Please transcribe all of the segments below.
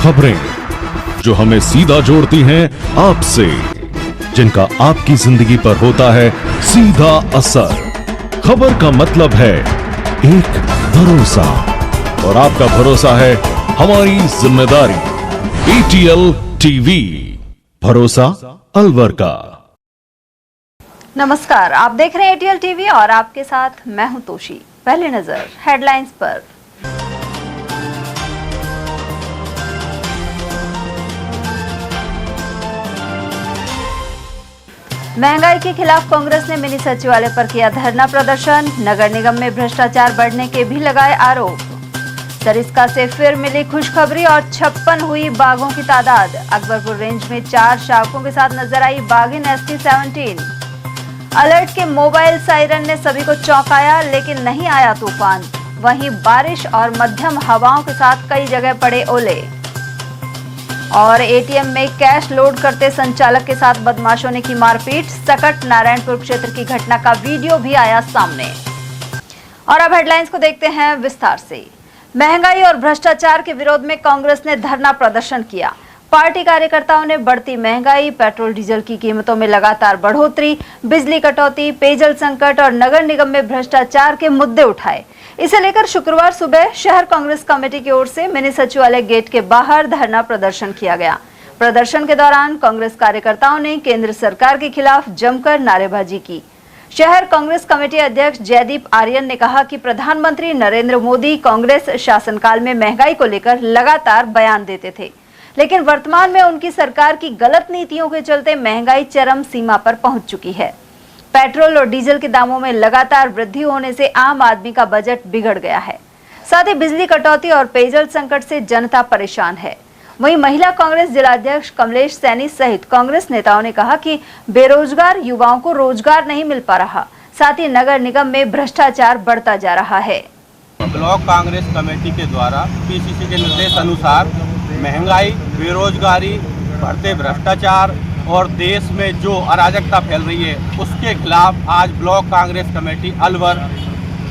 खबरें जो हमें सीधा जोड़ती हैं आपसे, जिनका आपकी जिंदगी पर होता है सीधा असर। खबर का मतलब है एक भरोसा, और आपका भरोसा है हमारी जिम्मेदारी। ATL टीवी, भरोसा अलवर का। नमस्कार, आप देख रहे हैं ATL टीवी और आपके साथ मैं हूं तोशी। पहली नजर हेडलाइंस पर। महंगाई के खिलाफ कांग्रेस ने मिनी सचिवालय पर किया धरना प्रदर्शन। नगर निगम में भ्रष्टाचार बढ़ने के भी लगाए आरोप। सरिस्का से फिर मिली खुशखबरी और 56 हुई बाघों की तादाद। अकबरपुर रेंज में 4 शावकों के साथ नजर आई बाघिन ST-17। अलर्ट के मोबाइल सायरन ने सभी को चौंकाया, लेकिन नहीं आया तूफान। वहीं बारिश और मध्यम हवाओं के साथ कई जगह पड़े ओले। और ATM में कैश लोड करते संचालक के साथ बदमाशों ने की मारपीट। सकट नारायणपुर क्षेत्र की घटना का वीडियो भी आया सामने। और अब हेडलाइंस को देखते हैं विस्तार से। महंगाई और भ्रष्टाचार के विरोध में कांग्रेस ने धरना प्रदर्शन किया। पार्टी कार्यकर्ताओं ने बढ़ती महंगाई, पेट्रोल डीजल की कीमतों में लगातार बढ़ोतरी, बिजली कटौती, पेयजल संकट और नगर निगम में भ्रष्टाचार के मुद्दे उठाए। इसे लेकर शुक्रवार सुबह शहर कांग्रेस कमेटी की ओर से मिनी सचिवालय गेट के बाहर धरना प्रदर्शन किया गया। प्रदर्शन के दौरान कांग्रेस कार्यकर्ताओं ने केंद्र सरकार के खिलाफ जमकर नारेबाजी की। शहर कांग्रेस कमेटी अध्यक्ष जयदीप आर्यन ने कहा कि प्रधानमंत्री नरेंद्र मोदी कांग्रेस शासनकाल में महंगाई को लेकर लगातार बयान देते थे, लेकिन वर्तमान में उनकी सरकार की गलत नीतियों के चलते महंगाई चरम सीमा पर पहुंच चुकी है। पेट्रोल और डीजल के दामों में लगातार वृद्धि होने से आम आदमी का बजट बिगड़ गया है। साथ ही बिजली कटौती और पेयजल संकट से जनता परेशान है। वहीं महिला कांग्रेस जिलाध्यक्ष कमलेश सैनी सहित कांग्रेस नेताओं ने कहा कि बेरोजगार युवाओं को रोजगार नहीं मिल पा रहा। साथ ही नगर निगम में भ्रष्टाचार बढ़ता जा रहा है। ब्लॉक कांग्रेस कमेटी के द्वारा PCC के निर्देश अनुसार महंगाई, बेरोजगारी, बढ़ते भ्रष्टाचार और देश में जो अराजकता फैल रही है, उसके खिलाफ आज block Congress committee Alwar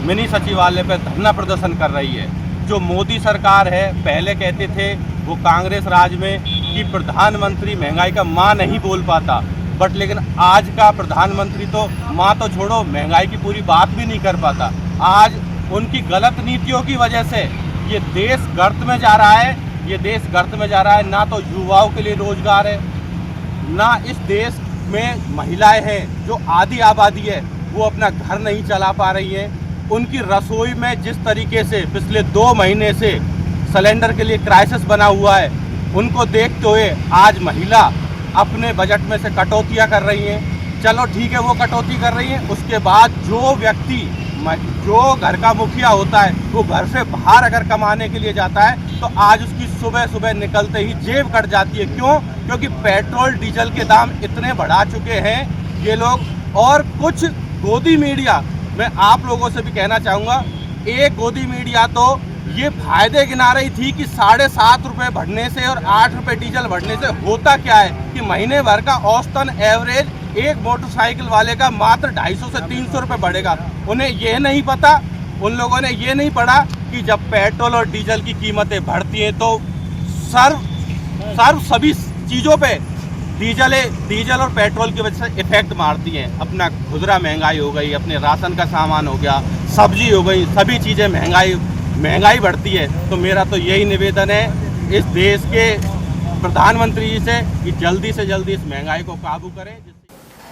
mini सचिवालय पर धरना प्रदर्शन कर रही है। जो मोदी सरकार है, पहले कहते थे वो कांग्रेस राज में कि प्रधानमंत्री महंगाई का माँ नहीं बोल पाता, बट लेकिन आज का प्रधानमंत्री तो माँ तो छोड़ो, महंगाई की पूरी बात भी नहीं कर पाता। आज उनकी गलत नीतियों की वजह से ये देश गर्त में जा रहा है। ये देश गर्त में जा रहा है। ना तो युवाओं के लिए रोजगार है, ना इस देश में महिलाएं हैं जो आधी आबादी है वो अपना घर नहीं चला पा रही हैं। उनकी रसोई में जिस तरीके से पिछले 2 महीने से सिलेंडर के लिए क्राइसिस बना हुआ है, उनको देखते हुए आज महिला अपने बजट में से कटौतियां कर रही हैं। चलो ठीक है, वो कटौती कर रही हैं, उसके बाद जो व्यक्ति जो घर का मुखिया होता है वो घर से बाहर अगर कमाने के लिए जाता है तो आज उसकी सुबह सुबह निकलते ही जेब कट जाती है। क्यों? क्योंकि पेट्रोल डीजल के दाम इतने बढ़ा चुके हैं ये लोग। और कुछ गोदी मीडिया, मैं आप लोगों से भी कहना चाहूँगा, एक गोदी मीडिया तो ये फायदे गिना रही थी कि 7.5 रुपये बढ़ने से और 8 रुपये डीजल बढ़ने से होता क्या है कि महीने भर का औसतन एवरेज एक मोटरसाइकिल वाले का मात्र 250 से 300 रुपये बढ़ेगा। उन्हें ये नहीं पता, उन लोगों ने ये नहीं पढ़ा कि जब पेट्रोल और डीजल की कीमतें बढ़ती हैं तो सर्व सभी चीज़ों पे डीजल और पेट्रोल की वजह से इफेक्ट मारती हैं। अपना खुदरा महंगाई हो गई, अपने राशन का सामान हो गया, सब्जी हो गई, सभी चीज़ें महंगाई बढ़ती है। तो मेरा तो यही निवेदन है इस देश के प्रधानमंत्री जी से कि जल्दी से जल्दी इस महंगाई को काबू करें।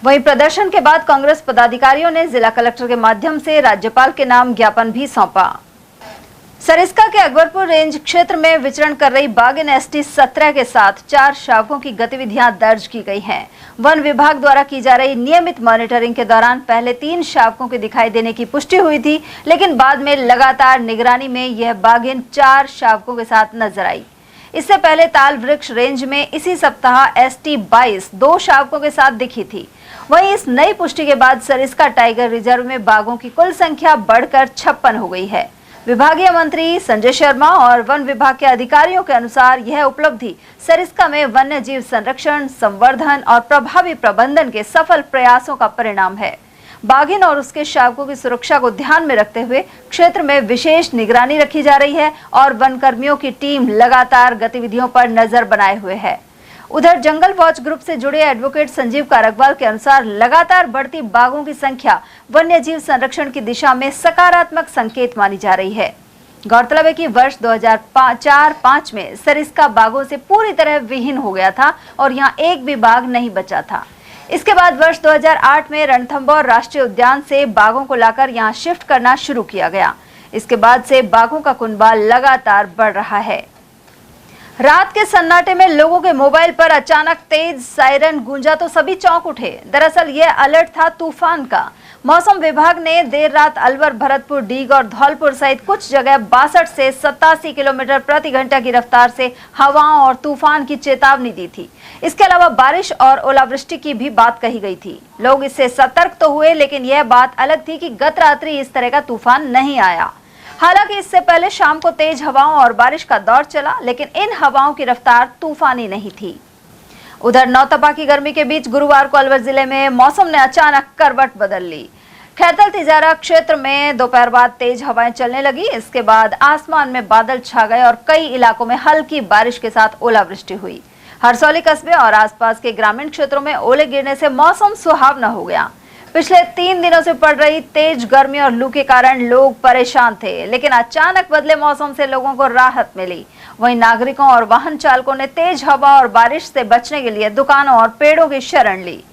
वहीं प्रदर्शन के बाद कांग्रेस पदाधिकारियों ने जिला कलेक्टर के माध्यम से राज्यपाल के नाम ज्ञापन भी सौंपा। सरिस्का के अकबरपुर रेंज क्षेत्र में विचरण कर रही बाघिन ST-17 के साथ 4 शावकों की गतिविधियां दर्ज की गई हैं। वन विभाग द्वारा की जा रही नियमित मॉनिटरिंग के दौरान पहले 3 शावकों के दिखाई देने की पुष्टि हुई थी, लेकिन बाद में लगातार निगरानी में यह बाघिन 4 शावकों के साथ नजर आई। इससे पहले ताल वृक्ष रेंज में इसी सप्ताह ST-22 2 शावकों के साथ दिखी थी। वहीं इस नई पुष्टि के बाद सरिस्का टाइगर रिजर्व में बाघों की कुल संख्या बढ़कर 56 हो गई है। विभागीय मंत्री संजय शर्मा और वन विभाग के अधिकारियों के अनुसार यह उपलब्धि सरिस्का में वन्य जीव संरक्षण, संवर्धन और प्रभावी प्रबंधन के सफल प्रयासों का परिणाम है। बाघिन और उसके शावकों की सुरक्षा को ध्यान में रखते हुए क्षेत्र में विशेष निगरानी रखी जा रही है और वन कर्मियों की टीम लगातार गतिविधियों पर नजर बनाए हुए है। उधर जंगल वॉच ग्रुप से जुड़े एडवोकेट संजीव कारकवाल के अनुसार लगातार बढ़ती बाघों की संख्या वन्य जीव संरक्षण की दिशा में सकारात्मक संकेत मानी जा रही है। गौरतलब है कि वर्ष 2004-05 में सरिस्का बाघों से पूरी तरह विहीन हो गया था और यहां एक भी बाघ नहीं बचा था। इसके बाद वर्ष 2008 में रणथंभौर राष्ट्रीय उद्यान से बाघों को लाकर यहां शिफ्ट करना शुरू किया गया। इसके बाद से बाघों का कुनबा लगातार बढ़ रहा है। रात के सन्नाटे में लोगों के मोबाइल पर अचानक तेज सायरन गूंजा तो सभी चौंक उठे। दरअसल यह अलर्ट था तूफान का। मौसम विभाग ने देर रात अलवर, भरतपुर, डीग और धौलपुर सहित कुछ जगह 62 से 87 किलोमीटर प्रति घंटा की रफ्तार से हवाओं और तूफान की चेतावनी दी थी। इसके अलावा बारिश और ओलावृष्टि की भी बात कही गई थी। लोग इससे सतर्क तो हुए, लेकिन यह बात अलग थी कि गत रात्रि इस तरह का तूफान नहीं आया। हालांकि इससे पहले शाम को तेज हवाओं और बारिश का दौर चला, लेकिन इन हवाओं की रफ्तार तूफानी नहीं थी। उधर नौतपा की गर्मी के बीच गुरुवार को अलवर जिले में मौसम ने अचानक करवट बदल ली। खैतल तिजारा क्षेत्र में दोपहर बाद तेज हवाएं चलने लगी। इसके बाद आसमान में बादल छा गए और कई इलाकों में हल्की बारिश के साथ ओलावृष्टि हुई। हरसौली कस्बे और आसपास के ग्रामीण क्षेत्रों में ओले गिरने से मौसम सुहावना हो गया। पिछले 3 दिनों से पड़ रही तेज गर्मी और लू के कारण लोग परेशान थे, लेकिन अचानक बदले मौसम से लोगों को राहत मिली। वहीं नागरिकों और वाहन चालकों ने तेज हवा और बारिश से बचने के लिए दुकानों और पेड़ों की शरण ली।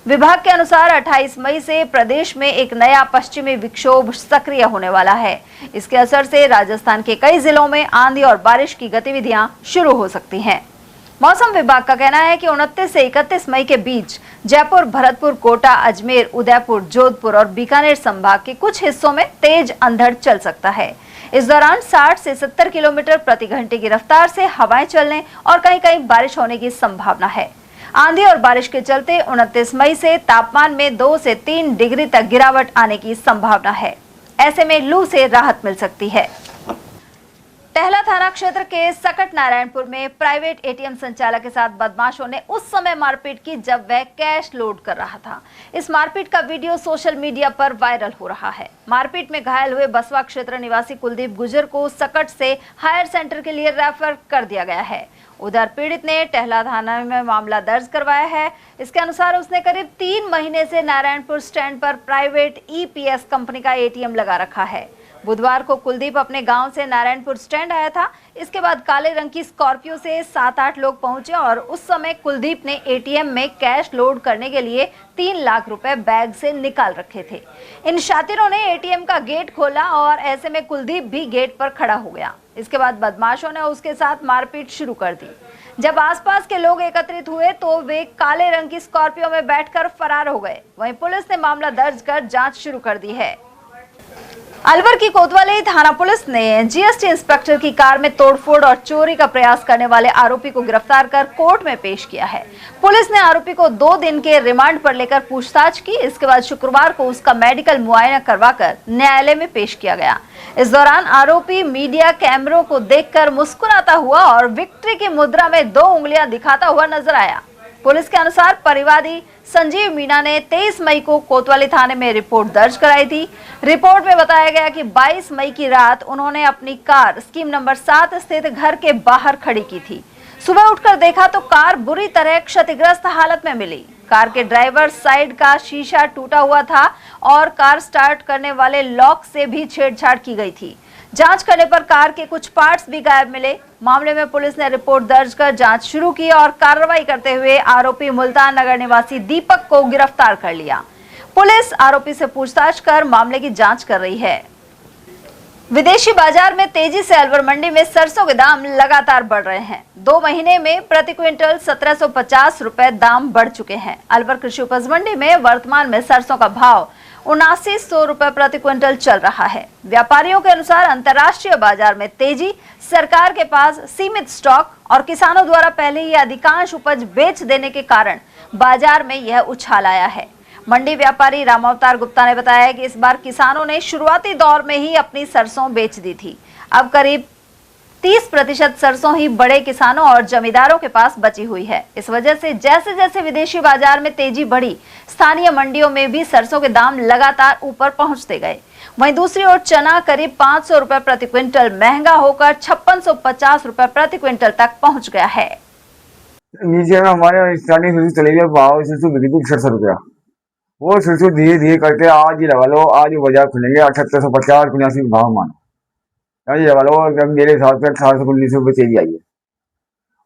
विभाग के अनुसार 28 मई से प्रदेश में एक नया पश्चिमी विक्षोभ सक्रिय होने वाला है। इसके असर से राजस्थान के कई जिलों में आंधी और बारिश की गतिविधियां शुरू हो सकती हैं। मौसम विभाग का कहना है कि 29 से 31 मई के बीच जयपुर, भरतपुर, कोटा, अजमेर, उदयपुर, जोधपुर और बीकानेर संभाग के कुछ हिस्सों में तेज अंधड़ चल सकता है। इस दौरान 60 से 70 किलोमीटर प्रति घंटे की रफ्तार से हवाएं चलने और कहीं कहीं बारिश होने की संभावना है। आंधी और बारिश के चलते 29 मई से तापमान में 2 से 3 डिग्री तक गिरावट आने की संभावना है। ऐसे में लू से राहत मिल सकती है। टहला थाना क्षेत्र के सकट नारायणपुर में प्राइवेट एटीएम संचालक के साथ बदमाशों ने उस समय मारपीट की जब वह कैश लोड कर रहा था। इस मारपीट का वीडियो सोशल मीडिया पर वायरल हो रहा है। मारपीट में घायल हुए बसवा क्षेत्र निवासी कुलदीप गुजर को सकट से हायर सेंटर के लिए रेफर कर दिया गया है। उधर पीड़ित ने टहला थाना में मामला दर्ज करवाया है। इसके अनुसार उसने करीब 3 महीने से नारायणपुर स्टैंड पर प्राइवेट ईपीएस कंपनी का एटीएम लगा रखा है। बुधवार को कुलदीप अपने गांव से नारायणपुर स्टैंड आया था। इसके बाद काले रंग की स्कॉर्पियो से 7-8 लोग पहुंचे और उस समय कुलदीप ने एटीएम में कैश लोड करने के लिए 3 लाख रुपए बैग से निकाल रखे थे। इन शातिरों ने एटीएम का गेट खोला और ऐसे में कुलदीप भी गेट पर खड़ा हो गया। इसके बाद बदमाशों ने उसके साथ मारपीट शुरू कर दी। जब आसपास के लोग एकत्रित हुए तो वे काले रंग की स्कॉर्पियो में बैठकर फरार हो गए। वहीं पुलिस ने मामला दर्ज कर जांच शुरू कर दी है। अलवर की कोतवाली थाना पुलिस ने जीएसटी इंस्पेक्टर की कार में तोड़फोड़ और चोरी का प्रयास करने वाले आरोपी को गिरफ्तार कर कोर्ट में पेश किया है। पुलिस ने आरोपी को 2 दिन के रिमांड पर लेकर पूछताछ की। इसके बाद शुक्रवार को उसका मेडिकल मुआयना करवाकर न्यायालय में पेश किया गया। इस दौरान आरोपी मीडिया कैमरों को देखकर मुस्कुराता हुआ और विक्ट्री की मुद्रा में 2 उंगलियां दिखाता हुआ नजर आया। पुलिस के अनुसार परिवादी संजीव मीणा ने 23 मई को कोतवाली थाने में रिपोर्ट दर्ज कराई थी। रिपोर्ट में बताया गया कि 22 मई की रात उन्होंने अपनी कार स्कीम नंबर 7 स्थित घर के बाहर खड़ी की थी। सुबह उठकर देखा तो कार बुरी तरह क्षतिग्रस्त हालत में मिली। कार के ड्राइवर साइड का शीशा टूटा हुआ था और कार स्टार्ट करने वाले लॉक से भी छेड़छाड़ की गई थी। जांच करने पर कार के कुछ पार्ट्स भी गायब मिले। मामले में पुलिस ने रिपोर्ट दर्ज कर जांच शुरू की और कार्रवाई करते हुए आरोपी मुल्तान नगर निवासी दीपक को गिरफ्तार कर लिया। पुलिस आरोपी से पूछताछ कर मामले की जांच कर रही है। विदेशी बाजार में तेजी से अलवर मंडी में सरसों के दाम लगातार बढ़ रहे हैं। 2 महीने में प्रति क्विंटल 1750 रुपए दाम बढ़ चुके हैं। अलवर कृषि उपज मंडी में वर्तमान में सरसों का भाव 7900 रुपए प्रति क्विंटल चल रहा है। व्यापारियों के अनुसार अंतर्राष्ट्रीय बाजार में तेजी, सरकार के पास सीमित स्टॉक और किसानों द्वारा पहले ही अधिकांश उपज बेच देने के कारण बाजार में यह उछाल आया है। मंडी व्यापारी रामावतार गुप्ता ने बताया कि इस बार किसानों ने शुरुआती दौर में ही अपनी सरसों बेच दी थी। अब करीब 30% सरसों ही बड़े किसानों और जमींदारों के पास बची हुई है। इस वजह से जैसे जैसे विदेशी बाजार में तेजी बढ़ी, स्थानीय मंडियों में भी सरसों के दाम लगातार ऊपर पहुंचते गए। वहीं दूसरी ओर चना करीब 500 रुपए प्रति क्विंटल महंगा होकर 5650 रुपए प्रति क्विंटल तक पहुंच गया है। नीचे में हमारे स्टार्टिंग सरसों चले गए भाव सरसों बिकी थी 600 रुपया। वो सरसों धीरे धीरे करके आज ही लगा लो, आज ही बाजार खुलेंगे 7850 79 भाव मानो, आज ही लगा लो। जब मेरे हिसाब से 1819 रुपये तेजी आई है।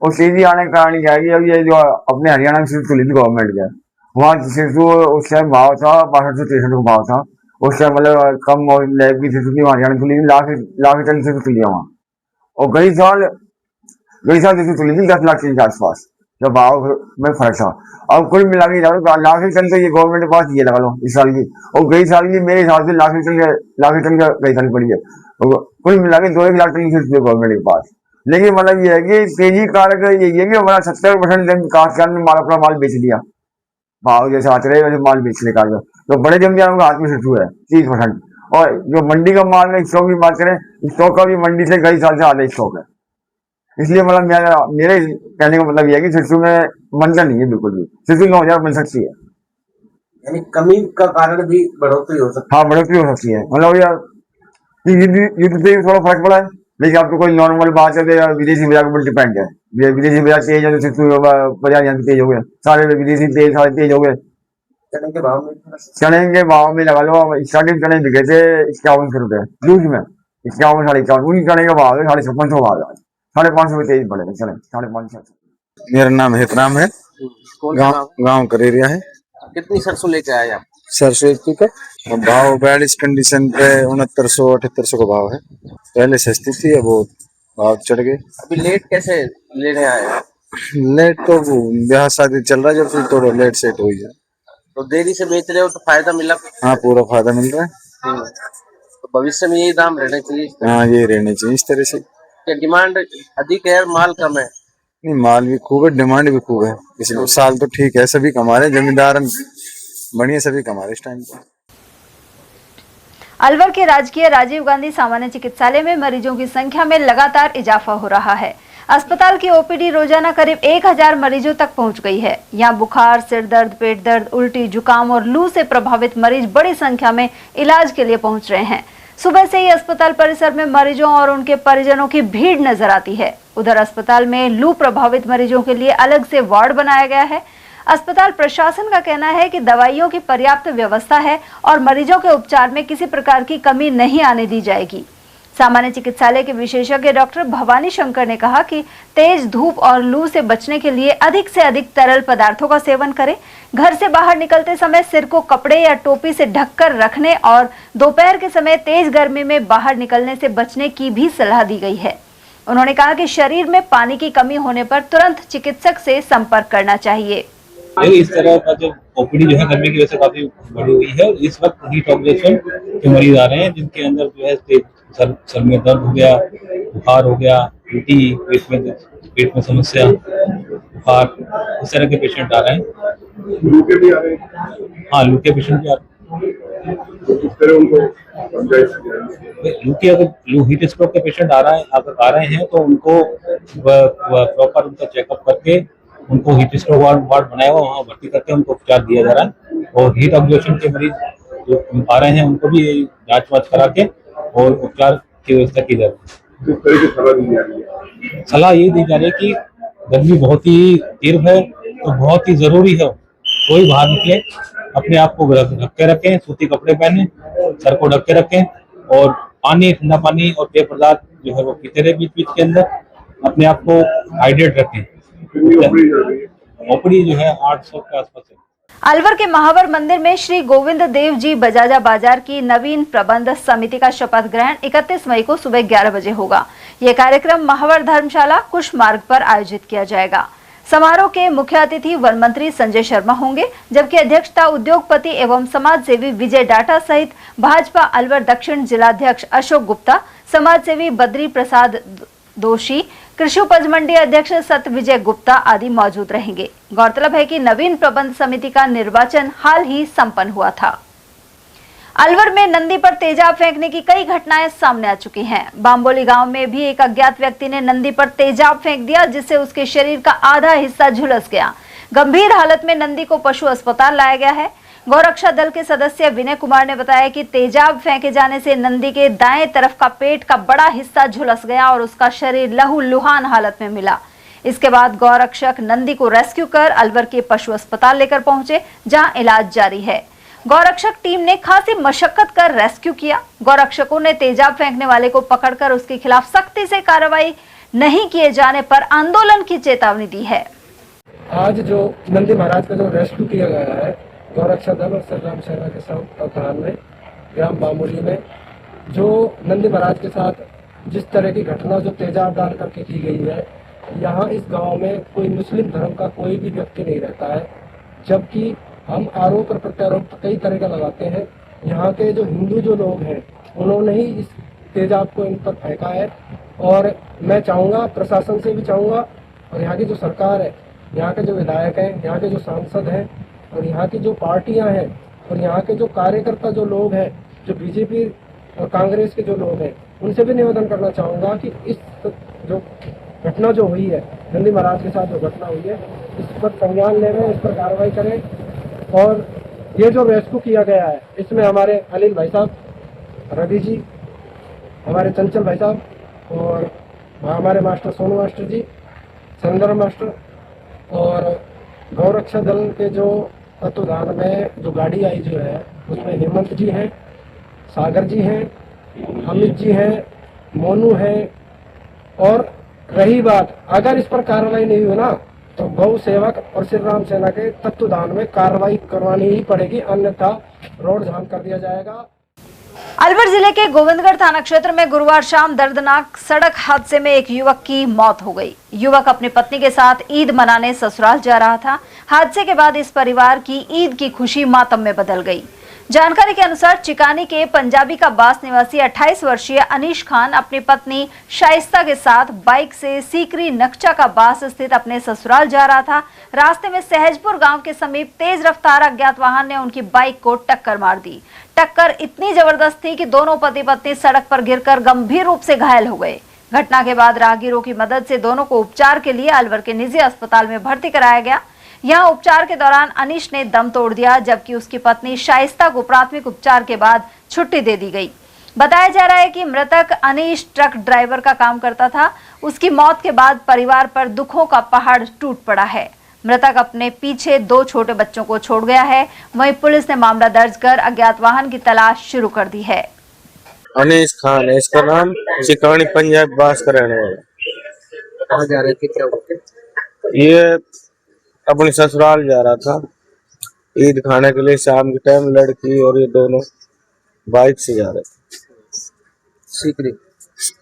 और तेजी आने का कारण क्या है कि अब ये जो अपने हरियाणा में सरसों खुली थी गवर्नमेंट के, वहाँ सरसों उस टाइम भाव था 6263 का भाव था उस टाइम, मतलब कम और लैब की सरसों थी हरियाणा खुली थी, लाख टन सरसों खुली है वहाँ। और कई साल सरसों खुली थी 10 लाख टन के आसपास, जब भाव में फर्क था। अब कुल मिला के लाख टन तो ये गवर्नमेंट के पास ये लगा लो इस साल की, और गई साल की मेरे हिसाब से लाख टन का गई साल पड़ी है। कुल मिला के 2-1 लाख टन की गवर्नमेंट के पास। लेकिन मतलब ये है कि तेजी कारक ये है कि हमारा 70% काश्तकार ने अपना माल बेच दिया, भाव जैसे आते रहे वैसे माल बेचने का। तो बड़े जमींदारों के हाथ में सरसों है 30%। और जो मंडी का माल है, स्टॉक की बात करें, स्टॉक का भी मंडी से कई साल से आधा स्टॉक है। इसलिए मतलब मेरे कहने का मतलब यह है कि सरसों में मंदा नहीं है बिल्कुल भी, सरसों 9000 मिल सकती है। यानी कमी का कारण भी बढ़ोतरी हो सकती है। हाँ, बढ़ोतरी हो सकती है। मतलब यार युद्ध से थोड़ा फर्क पड़ा है, लेकिन आपको कोई नॉर्मल बात है तो विदेशी बाजार के ऊपर डिपेंड है। विदेशी बाजार तेज है तो सरसों बाजार यहाँ तेज हो गए, सारे विदेशी तेज सारे तेज हो गए। चने के भाव में लगा लो, स्टार्टिंग चने बिके थे 5100 रुपए लूज में, 51 51 उन चने का भाव है 5650 भाव है, 550 तेज बढ़े चले 550। मेरा नाम हेतराम है, गांव करेरिया है। कितनी सरसों लेके आए आप? सरसों का भाव 42 कंडीशन पे 6900 7800 का भाव है। पहले सस्ती थी, अब वो भाव चढ़ गए। अभी लेट कैसे लेने आए? लेट तो ब्याह शादी चल रहा है, जब फिर थोड़ा लेट सेट हुई है। तो देरी से बेच रहे हो तो फायदा मिला? हाँ, पूरा फायदा मिल रहा है। तो भविष्य में यही दाम रहने चाहिए? हाँ, ये रहने चाहिए इस तरह से। डिमांड अधिक है, माल कम है? नहीं, माल भी खूब है, डिमांड भी खूब है। इसलिए साल तो ठीक है, सभी कमा रहे, जमींदार बढ़िया सभी कमा रहे इस टाइम पर। अलवर के राजकीय राजीव गांधी सामान्य चिकित्सालय में मरीजों की संख्या में लगातार इजाफा हो रहा है। अस्पताल की ओपीडी रोजाना करीब 1000 मरीजों तक पहुंच गई है। यहां बुखार, सिर दर्द, पेट दर्द, उल्टी, जुकाम और लू से प्रभावित मरीज बड़ी संख्या में इलाज के लिए पहुंच रहे हैं। सुबह से ही अस्पताल परिसर में मरीजों और उनके परिजनों की भीड़ नजर आती है। उधर अस्पताल में लू प्रभावित मरीजों के लिए अलग से वार्ड बनाया गया है। अस्पताल प्रशासन का कहना है कि दवाइयों की पर्याप्त व्यवस्था है और मरीजों के उपचार में किसी प्रकार की कमी नहीं आने दी जाएगी। सामान्य चिकित्सालय के विशेषज्ञ डॉक्टर भवानी शंकर ने कहा कि तेज धूप और लू से बचने के लिए अधिक से अधिक तरल पदार्थों का सेवन करें। घर से बाहर निकलते समय सिर को कपड़े या टोपी से ढककर रखने और दोपहर के समय तेज गर्मी में बाहर निकलने से बचने की भी सलाह दी गई है। उन्होंने कहा कि शरीर में पानी की कमी होने पर तुरंत चिकित्सक से संपर्क करना चाहिए। इस तरह का जो ओपीडी जो है गर्मी की वजह से काफी बढ़ी हुई है। इस वक्त हीट ऑब्जेक्शन के मरीज आ रहे हैं, जिनके अंदर जो है सर में दर्द हो गया, बुखार हो गया, उल्टी, पेट में समस्या, बुखार, इस तरह के पेशेंट आ रहे हैं। लूके भी आ रहे हैं? हाँ, लूके पेशेंट भी आ रहे हैं। लूके अगर हीट स्ट्रोक के पेशेंट आ रहे हैं तो उनको प्रॉपर उनका चेकअप करके उनको हीट स्ट्रोक वार्ड बनाया हुआ, वहाँ भर्ती करके उनको उपचार दिया जा रहा है। और हीट ऑब्जेक्शन के मरीज जो आ रहे हैं उनको भी जांच वाच करा के और उपचार की व्यवस्था की जा रही है। सलाह ये दी जा रही है कि गर्मी बहुत ही तीव्र है, तो बहुत ही जरूरी है कोई बाहर निकले अपने आप को ढक के रखें, सूती कपड़े पहने, सर को ढक के रखें और पानी, ठंडा पानी और पेय पदार्थ जो है वो पीते रहे बीच बीच के अंदर, अपने आप को हाइड्रेट रखें। ओपीडी जो है 800 के आसपास है। अलवर के महावर मंदिर में श्री गोविंद देव जी बजाजा बाजार की नवीन प्रबंध समिति का शपथ ग्रहण 31 मई को सुबह 11 बजे होगा। यह कार्यक्रम महावर धर्मशाला कुश मार्ग पर आयोजित किया जाएगा। समारोह के मुख्य अतिथि वन मंत्री संजय शर्मा होंगे, जबकि अध्यक्षता उद्योगपति एवं समाजसेवी विजय डाटा सहित भाजपा अलवर दक्षिण जिलाध्यक्ष अशोक गुप्ता, समाजसेवी बद्री प्रसाद दोषी, कृषि उपज मंडी अध्यक्ष सत्य विजय गुप्ता आदि मौजूद रहेंगे। गौरतलब है कि नवीन प्रबंध समिति का निर्वाचन हाल ही संपन्न हुआ था। अलवर में नंदी पर तेजाब फेंकने की कई घटनाएं सामने आ चुकी हैं। बाम्बोली गांव में भी एक अज्ञात व्यक्ति ने नंदी पर तेजाब फेंक दिया, जिससे उसके शरीर का आधा हिस्सा झुलस गया। गंभीर हालत में नंदी को पशु अस्पताल लाया गया है। गौरक्षा दल के सदस्य विनय कुमार ने बताया कि तेजाब फेंके जाने से नंदी के दाएं तरफ का पेट का बड़ा हिस्सा झुलस गया और उसका शरीर लहूलुहान हालत में मिला। इसके बाद गौरक्षक नंदी को रेस्क्यू कर अलवर के पशु अस्पताल लेकर पहुंचे, जहां इलाज जारी है। गौरक्षक टीम ने खासी मशक्कत कर रेस्क्यू किया। गौरक्षकों ने तेजाब फेंकने वाले को पकड़कर उसके खिलाफ सख्ती से कार्रवाई नहीं किए जाने पर आंदोलन की चेतावनी दी है। आज जो नंदी महाराज का जो रेस्क्यू किया गया है गौरक्षा दल और श्री राम सेना के तत्वाधान में ग्राम बामोली में, जो नंदी महाराज के साथ जिस तरह की घटना जो तेजाब डाल करके की गई है, यहाँ इस गांव में कोई मुस्लिम धर्म का कोई भी व्यक्ति नहीं रहता है, जबकि हम आरोप और प्रत्यारोप कई तरह का लगाते हैं। यहाँ के जो हिंदू जो लोग हैं उन्होंने ही इस तेजाब को इन पर फेंका है। और मैं चाहूँगा, प्रशासन से भी चाहूँगा, और यहाँ की जो सरकार है, यहाँ के जो विधायक हैं, यहाँ के जो सांसद हैं और यहाँ की जो पार्टियाँ हैं और यहाँ के जो कार्यकर्ता जो लोग हैं, जो बीजेपी और कांग्रेस के जो लोग हैं, उनसे भी निवेदन करना चाहूँगा कि इस जो घटना जो हुई है, नंदी महाराज के साथ जो घटना हुई है, इस पर संज्ञान ले रहे, इस पर कार्रवाई करें। और ये जो रेस्क्यू किया गया है, इसमें हमारे अनिल भाई साहब, रवि जी, हमारे चंचल भाई साहब और हमारे मास्टर सोनू मास्टर जी, चंद्र मास्टर और गौरक्षा दल के जो तत्वाधान में जो गाड़ी आई जो है, उसमें हेमंत जी हैं, सागर जी हैं, अमित जी हैं, मोनू हैं। और रही बात, अगर इस पर कार्रवाई नहीं हुई ना तो गौ सेवक और श्री राम सेना के तत्वाधान में कार्रवाई करवानी ही पड़ेगी, अन्यथा रोड जाम कर दिया जाएगा। अलवर जिले के गोविंदगढ़ थाना क्षेत्र में गुरुवार शाम दर्दनाक सड़क हादसे में एक युवक की मौत हो गई। युवक अपनी पत्नी के साथ ईद मनाने ससुराल जा रहा था। हादसे के बाद इस परिवार की ईद की खुशी मातम में बदल गई। जानकारी के अनुसार चिकानी के पंजाबी का बास निवासी 28 वर्षीय अनीश खान अपनी पत्नी शाइस्ता के साथ बाइक से सीकरी नक्चा का बास स्थित अपने ससुराल जा रहा था। रास्ते में सहजपुर गांव के समीप तेज रफ्तार अज्ञात वाहन ने उनकी बाइक को टक्कर मार दी। टक्कर इतनी जबरदस्त थी कि दोनों पति पत्नी सड़क पर गिरकर गंभीर रूप से घायल हो गए। घटना के बाद राहगीरों की मदद से दोनों को उपचार के लिए अलवर के निजी अस्पताल में भर्ती कराया गया। यहाँ उपचार के दौरान अनीश ने दम तोड़ दिया, जबकि उसकी पत्नी शाइस्ता को प्राथमिक उपचार के बाद छुट्टी दे दी गई। बताया जा रहा है कि मृतक अनीश ट्रक ड्राइवर का काम करता था। उसकी मौत के बाद परिवार पर दुखों का पहाड़ टूट पड़ा है। मृतक अपने पीछे 2 छोटे बच्चों को छोड़ गया है। वहीं पुलिस ने मामला दर्ज कर अज्ञात वाहन की तलाश शुरू कर दी है। अनीश खान है इसका नाम, चिकानी पंजाब बास का रहने वाला। कहाँ जा रहे थे, क्या होते? ये अपने ससुराल जा रहा था ईद खाने के लिए। शाम के टाइम लड़की और ये दोनों बाइक से जा रहे थे। सीकरी?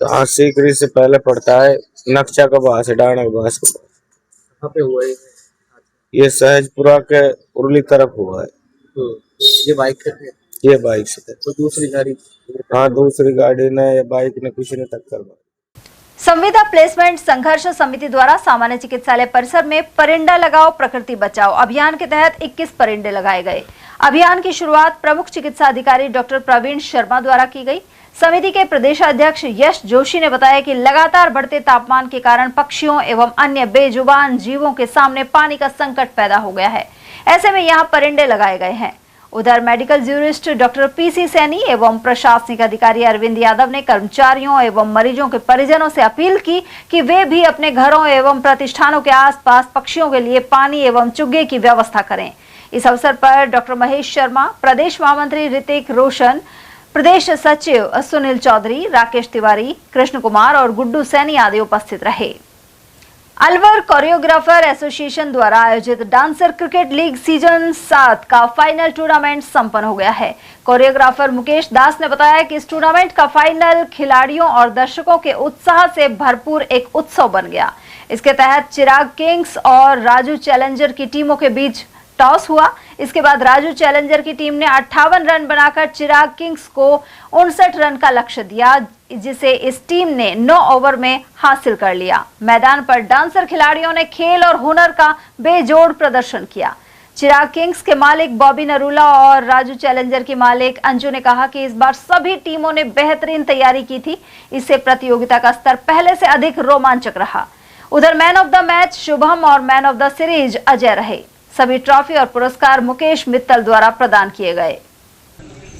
हाँ, सीकरी से पहले पड़ता है नक्शा का बास है, डाना का बास। कहाँ पे हुआ है? ये सहजपुरा के उर्ली तरफ हुआ है। ये बाइक से थे? ये बाइक से थे। तो दूसरी गाड़ी? हाँ, दूसरी गाड़ी ने या बाइक ने किसी ने टक्कर मारी। संविदा प्लेसमेंट संघर्ष समिति द्वारा सामान्य चिकित्सालय परिसर में परिंदा लगाओ प्रकृति बचाओ अभियान के तहत 21 परिंदे लगाए गए। अभियान की शुरुआत प्रमुख चिकित्सा अधिकारी डॉक्टर प्रवीण शर्मा द्वारा की गई। समिति के प्रदेशाध्यक्ष यश जोशी ने बताया कि लगातार बढ़ते तापमान के कारण पक्षियों एवं अन्य बेजुबान जीवों के सामने पानी का संकट पैदा हो गया है। ऐसे में यहाँ परिंदे लगाए गए हैं। उधर medical jurist doctor PC Saini एवं प्रशासनिक अधिकारी अरविंद यादव ने कर्मचारियों एवं मरीजों के परिजनों से अपील की कि वे भी अपने घरों एवं प्रतिष्ठानों के आसपास पक्षियों के लिए पानी एवं चुग्गे की व्यवस्था करें। इस अवसर पर डॉक्टर महेश शर्मा, प्रदेश महामंत्री ऋतिक रोशन, प्रदेश सचिव सुनील चौधरी, राकेश तिवारी, कृष्ण कुमार और गुड्डू सैनी आदि उपस्थित रहे। अलवर कोरियोग्राफर एसोसिएशन द्वारा आयोजित डांसर क्रिकेट लीग सीजन 7 का फाइनल टूर्नामेंट संपन्न हो गया है। कोरियोग्राफर मुकेश दास ने बताया कि इस टूर्नामेंट का फाइनल खिलाड़ियों और दर्शकों के उत्साह से भरपूर एक उत्सव बन गया। इसके तहत चिराग किंग्स और राजू चैलेंजर की टीमों के बीच टॉस हुआ। इसके बाद राजू चैलेंजर की टीम ने 58 रन बनाकर चिराग किंग्स को 59 रन का लक्ष्य दिया, जिसे इस टीम ने 9 ओवर में हासिल कर लिया। मैदान पर डांसर खिलाड़ियों ने खेल और हुनर का बेजोड़ प्रदर्शन किया। चिराग किंग्स के मालिक बॉबी नरूला और राजू चैलेंजर की मालिक अंजू ने कहा कि इस बार सभी टीमों ने बेहतरीन तैयारी की थी, इससे प्रतियोगिता का स्तर पहले से अधिक रोमांचक रहा। उधर man of the match Shubham और man of the series Ajay रहे। सभी ट्रॉफी और पुरस्कार मुकेश मित्तल द्वारा प्रदान किए गए।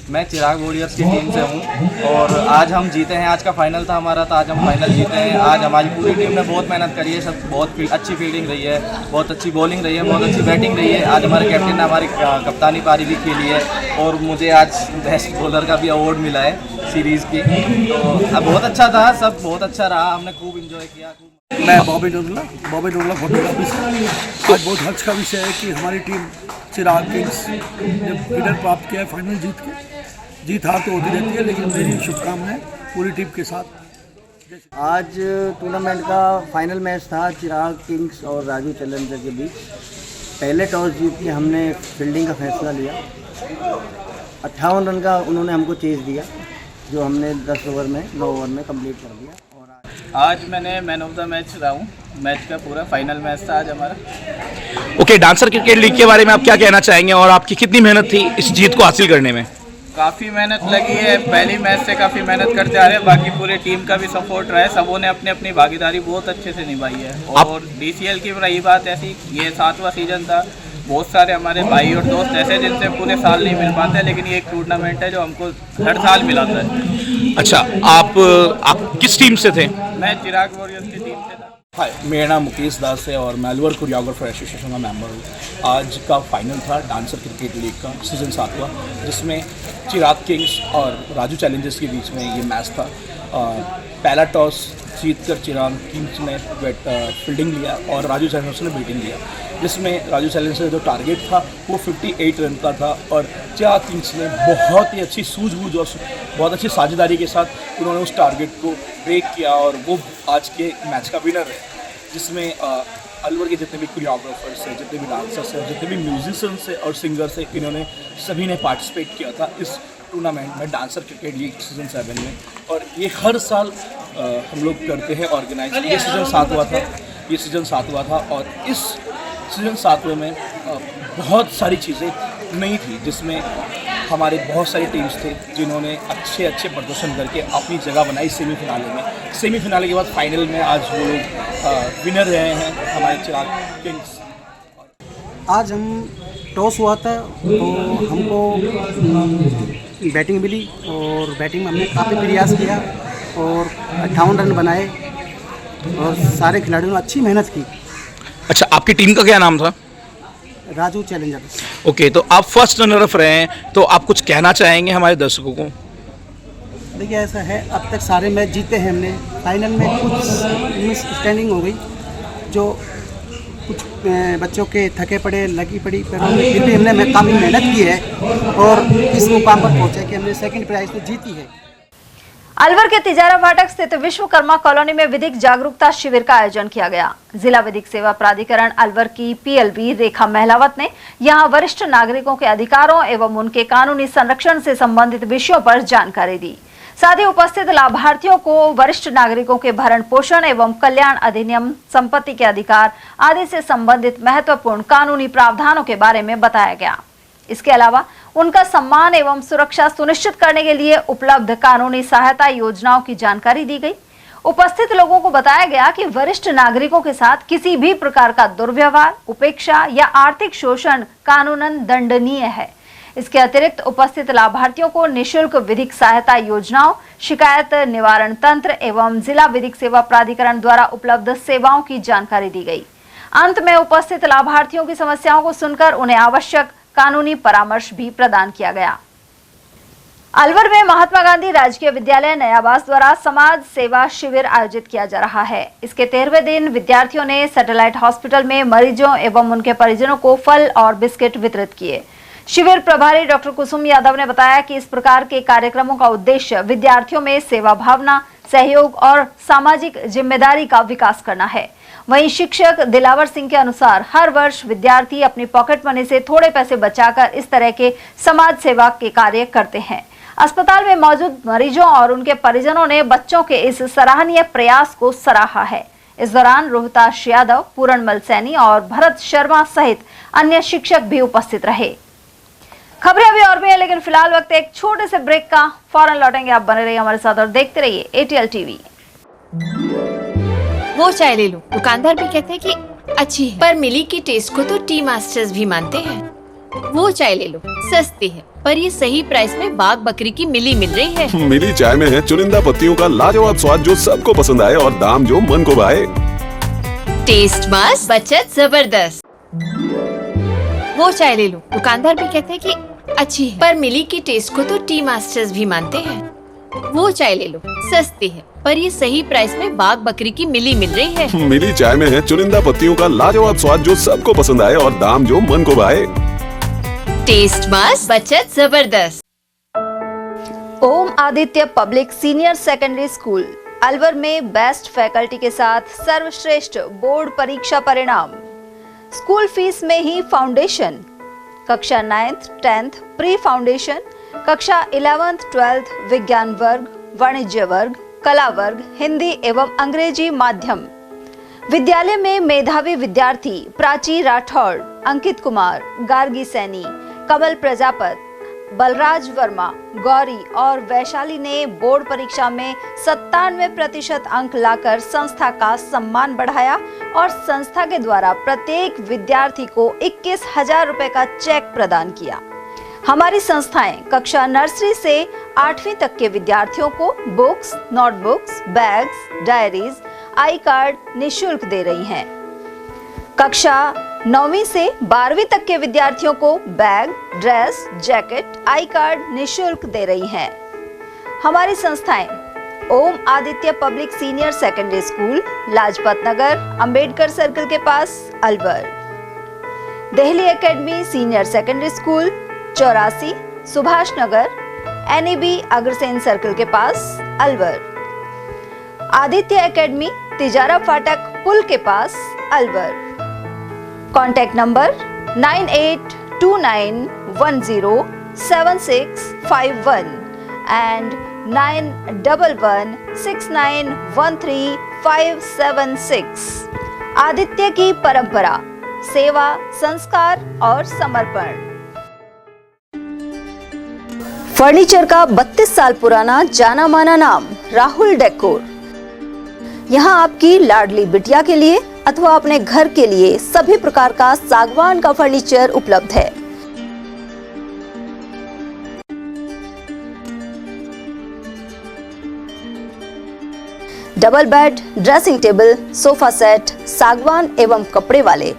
मैं चिराग वॉरियर्स की टीम से हूं और आज हम जीते हैं। आज का फाइनल था हमारा, तो आज हम फाइनल जीते हैं। आज हमारी पूरी टीम ने बहुत मेहनत करी है, सब बहुत अच्छी फील्डिंग रही है, बहुत अच्छी बॉलिंग रही है, बहुत अच्छी बैटिंग रही है। आज हमारे कैप्टन ने हमारी कप्तानी पारी भी खेली है और मुझे आज बेस्ट बॉलर का भी अवार्ड मिला है सीरीज़ की। तो बहुत अच्छा था, सब बहुत अच्छा रहा, हमने खूब इंजॉय किया। मैं बॉबी नरूला फोटोग्राफी। आज बहुत हर्ष का विषय है कि हमारी टीम चिराग किंग्स ने विनर प्राप्त किया है फाइनल जीत के। जीत हार तो होती रहती है, लेकिन मेरी शुभकामनाएं पूरी टीम के साथ। आज टूर्नामेंट का फाइनल मैच था चिराग किंग्स और राजू चैलेंजर के बीच। पहले टॉस जीत के हमने फील्डिंग का फैसला लिया। 58 रन का उन्होंने हमको चेज दिया, जो हमने 10 ओवर में 9 ओवर में कंप्लीट कर दिया। आज मैंने मैन ऑफ द मैच रहा हूँ। मैच का पूरा फाइनल मैच था आज हमारा। ओके, डांसर क्रिकेट लीग के बारे में आप क्या कहना चाहेंगे और आपकी कितनी मेहनत थी इस जीत को हासिल करने में? काफ़ी मेहनत लगी है, पहली मैच से काफ़ी मेहनत करते आ रहे हैं। बाकी पूरी टीम का भी सपोर्ट रहा है, सबों ने अपनी अपनी भागीदारी बहुत अच्छे से निभाई है। और DCL की रही बात ऐसी, ये 7वां सीजन था। बहुत सारे हमारे भाई और दोस्त ऐसे जिनसे पूरे साल नहीं मिल पाते, लेकिन ये एक टूर्नामेंट है जो हमको हर साल मिलाता है। अच्छा, आप किस टीम से थे? मैं चिराग वॉरियर्स की टीम से था। हाय, मेरा नाम मुकेश दास है और मैं अलवर कोरियोग्राफर एसोसिएशन का मेंबर हूँ। आज का फाइनल था डांसर क्रिकेट लीग का सीज़न 7वां, जिसमें चिराग किंग्स और राजू चैलेंजर्स के बीच में ये मैच था। पहला टॉस जीतकर चिराग किंग्स ने फील्डिंग लिया और राजू चैलेंजर्स ने बैटिंग लिया, जिसमें राजू चैलेंजर्स का जो टारगेट था वो 58 रन का था और चिराग किंग्स ने बहुत ही अच्छी सूझबूझ और बहुत अच्छी साझेदारी के साथ उन्होंने उस टारगेट को ब्रेक किया और वो आज के मैच का विनर है। जिसमें अलवर के जितने भी कोरियोग्राफर्स हैं, जितने भी डांसर्स हैं, जितने भी म्यूजिशियंस हैं और सिंगर्स हैं, इन्होंने सभी ने पार्टिसिपेट किया था इस टूर्नामेंट में, डांसर क्रिकेट लीग सीज़न 7 में। और ये हर साल हम लोग करते हैं ऑर्गेनाइज। ये सीज़न 7वां था और इस सीज़न 7वें में बहुत सारी चीज़ें नई थी, जिसमें हमारे बहुत सारी टीम्स थे जिन्होंने अच्छे प्रदर्शन करके अपनी जगह बनाई सेमीफिनाले में। सेमीफिनाले के बाद फाइनल में आज वो लोग विनर रहे हैं, हमारे चिराग किंग्स। आज हम टॉस हुआ था तो हमको बैटिंग मिली और बैटिंग में हमने काफ़ी प्रयास किया और 58 रन बनाए और सारे खिलाड़ियों ने अच्छी मेहनत की। अच्छा, आपकी टीम का क्या नाम था? राजू चैलेंजर्स। ओके, तो आप फर्स्ट रनर अप रहे हैं, तो आप कुछ कहना चाहेंगे हमारे दर्शकों को? देखिए, ऐसा है, अब तक सारे मैच जीते हैं हमने। फाइनल में कुछ मिस स्टैंडिंग हो गई, जो कुछ बच्चों के थके पड़े लगी पड़ी, पर फिर भी हमने काफ़ी मेहनत की है और इस मुकाम पर पहुँचे कि हमने सेकंड प्राइज तो जीती है। अलवर के तिजारा फाटक स्थित विश्वकर्मा कॉलोनी में विधिक जागरूकता शिविर का आयोजन किया गया। जिला विधिक सेवा प्राधिकरण अलवर की PLB रेखा महलावत ने यहां वरिष्ठ नागरिकों के अधिकारों एवं उनके कानूनी संरक्षण से संबंधित विषयों पर जानकारी दी। साथ ही उपस्थित लाभार्थियों को वरिष्ठ नागरिकों के भरण पोषण एवं कल्याण अधिनियम, संपत्ति के अधिकार आदि से संबंधित महत्वपूर्ण कानूनी प्रावधानों के बारे में बताया गया। इसके अलावा उनका सम्मान एवं सुरक्षा सुनिश्चित करने के लिए उपलब्ध कानूनी सहायता योजनाओं की जानकारी दी गई। उपस्थित लोगों को बताया गया कि वरिष्ठ नागरिकों के साथ किसी भी प्रकार का दुर्व्यवहार, उपेक्षा या आर्थिक शोषण कानूनन दंडनीय है। इसके अतिरिक्त उपस्थित लाभार्थियों को निःशुल्क विधिक सहायता योजनाओं, शिकायत निवारण तंत्र एवं जिला विधिक सेवा प्राधिकरण द्वारा उपलब्ध सेवाओं की जानकारी दी गई। अंत में उपस्थित लाभार्थियों की समस्याओं को सुनकर उन्हें आवश्यक कानूनी परामर्श भी प्रदान किया गया। अलवर में महात्मा गांधी राजकीय विद्यालय नयाबास द्वारा समाज सेवा शिविर आयोजित किया जा रहा है। इसके 13वें दिन विद्यार्थियों ने सैटेलाइट हॉस्पिटल में मरीजों एवं उनके परिजनों को फल और बिस्किट वितरित किए। शिविर प्रभारी डॉक्टर कुसुम यादव ने बताया कि इस प्रकार के कार्यक्रमों का उद्देश्य विद्यार्थियों में सेवा भावना, सहयोग और सामाजिक जिम्मेदारी का विकास करना है। वहीं शिक्षक दिलावर सिंह के अनुसार हर वर्ष विद्यार्थी अपनी पॉकेट मनी से थोड़े पैसे बचाकर इस तरह के समाज सेवा के कार्य करते हैं। अस्पताल में मौजूद मरीजों और उनके परिजनों ने बच्चों के इस सराहनीय प्रयास को सराहा है। इस दौरान रोहताश यादव, पूरणमल सैनी और भरत शर्मा सहित अन्य शिक्षक भी उपस्थित रहे। खबरें अभी और भी है, लेकिन फिलहाल वक्त एक छोटे से ब्रेक का। फौरन लौटेंगे, आप बने रहिए हमारे साथ और देखते रहिए ATL टीवी। वो चाय ले लो। दुकानदार भी कहते हैं कि अच्छी है, पर मिली की टेस्ट को तो टी मास्टर्स भी मानते हैं। वो चाय ले लो, सस्ती है, पर ये सही प्राइस में बाग बकरी की मिली मिल रही है। मिली चाय में है चुनिंदा पत्तियों का लाजवाब स्वाद जो सबको पसंद आए और दाम जो मन को भाए। टेस्ट मस्त, बचत जबरदस्त। वो चाय ले लो। दुकानदार भी कहते हैं कि अच्छी है, पर मिली की टेस्ट को तो टी मास्टर्स भी मानते हैं। वो चाय ले लो, सस्ती है, पर ये सही प्राइस में बाग बकरी की मिली मिल रही है। मिली चाय में है चुनिंदा पत्तियों का लाजवाब स्वाद जो सबको पसंद आए और दाम जो मन को भाए। टेस्ट मस्त, बचत जबरदस्त। Om Aditya public senior secondary school Alwar में बेस्ट फैकल्टी के साथ सर्वश्रेष्ठ बोर्ड परीक्षा परिणाम। स्कूल फीस में ही फाउंडेशन, कक्षा 9th 10th प्री फाउंडेशन, कक्षा 11th 12th विज्ञान वर्ग, वाणिज्य वर्ग, कला वर्ग, हिंदी एवं अंग्रेजी माध्यम। विद्यालय में मेधावी विद्यार्थी प्राची राठौड़, अंकित कुमार, गार्गी सैनी, कमल प्रजापत, बलराज वर्मा, गौरी और वैशाली ने बोर्ड परीक्षा में 97% अंक लाकर संस्था का सम्मान बढ़ाया और संस्था के द्वारा प्रत्येक विद्यार्थी को 21,000 रुपए का चेक प्रदान किया। हमारी संस्थाएं कक्षा नर्सरी से 8वीं तक के विद्यार्थियों को बुक्स, नोटबुक्स, बैग्स, डायरीज, आई कार्ड निःशुल्क दे रही हैं। कक्षा 9वीं से 12वीं तक के विद्यार्थियों को bag, dress, jacket, I card निःशुल्क दे रही हैं। हमारी संस्थाएं Om Aditya public senior secondary school, Lajpat Nagar, Ambedkar circle के पास, Alwar. Delhi academy senior secondary school, 84 Subhash Nagar, NEB Agrasen circle के पास, अलवर। आदित्य एकेडमी तिजारा फाटक पुल के पास, Alwar. Contact number 9829107651 and 9116913576। Aditya की परंपरा, सेवा, संस्कार और समर्पण। फर्नीचर का 32 साल पुराना जाना माना नाम राहुल डेकोर। यहाँ आपकी लाडली बिटिया के लिए अथवा अपने घर के लिए सभी प्रकार का सागवान का फर्नीचर उपलब्ध है। Double bed, dressing table, sofa set सागवान एवं कपड़े वाले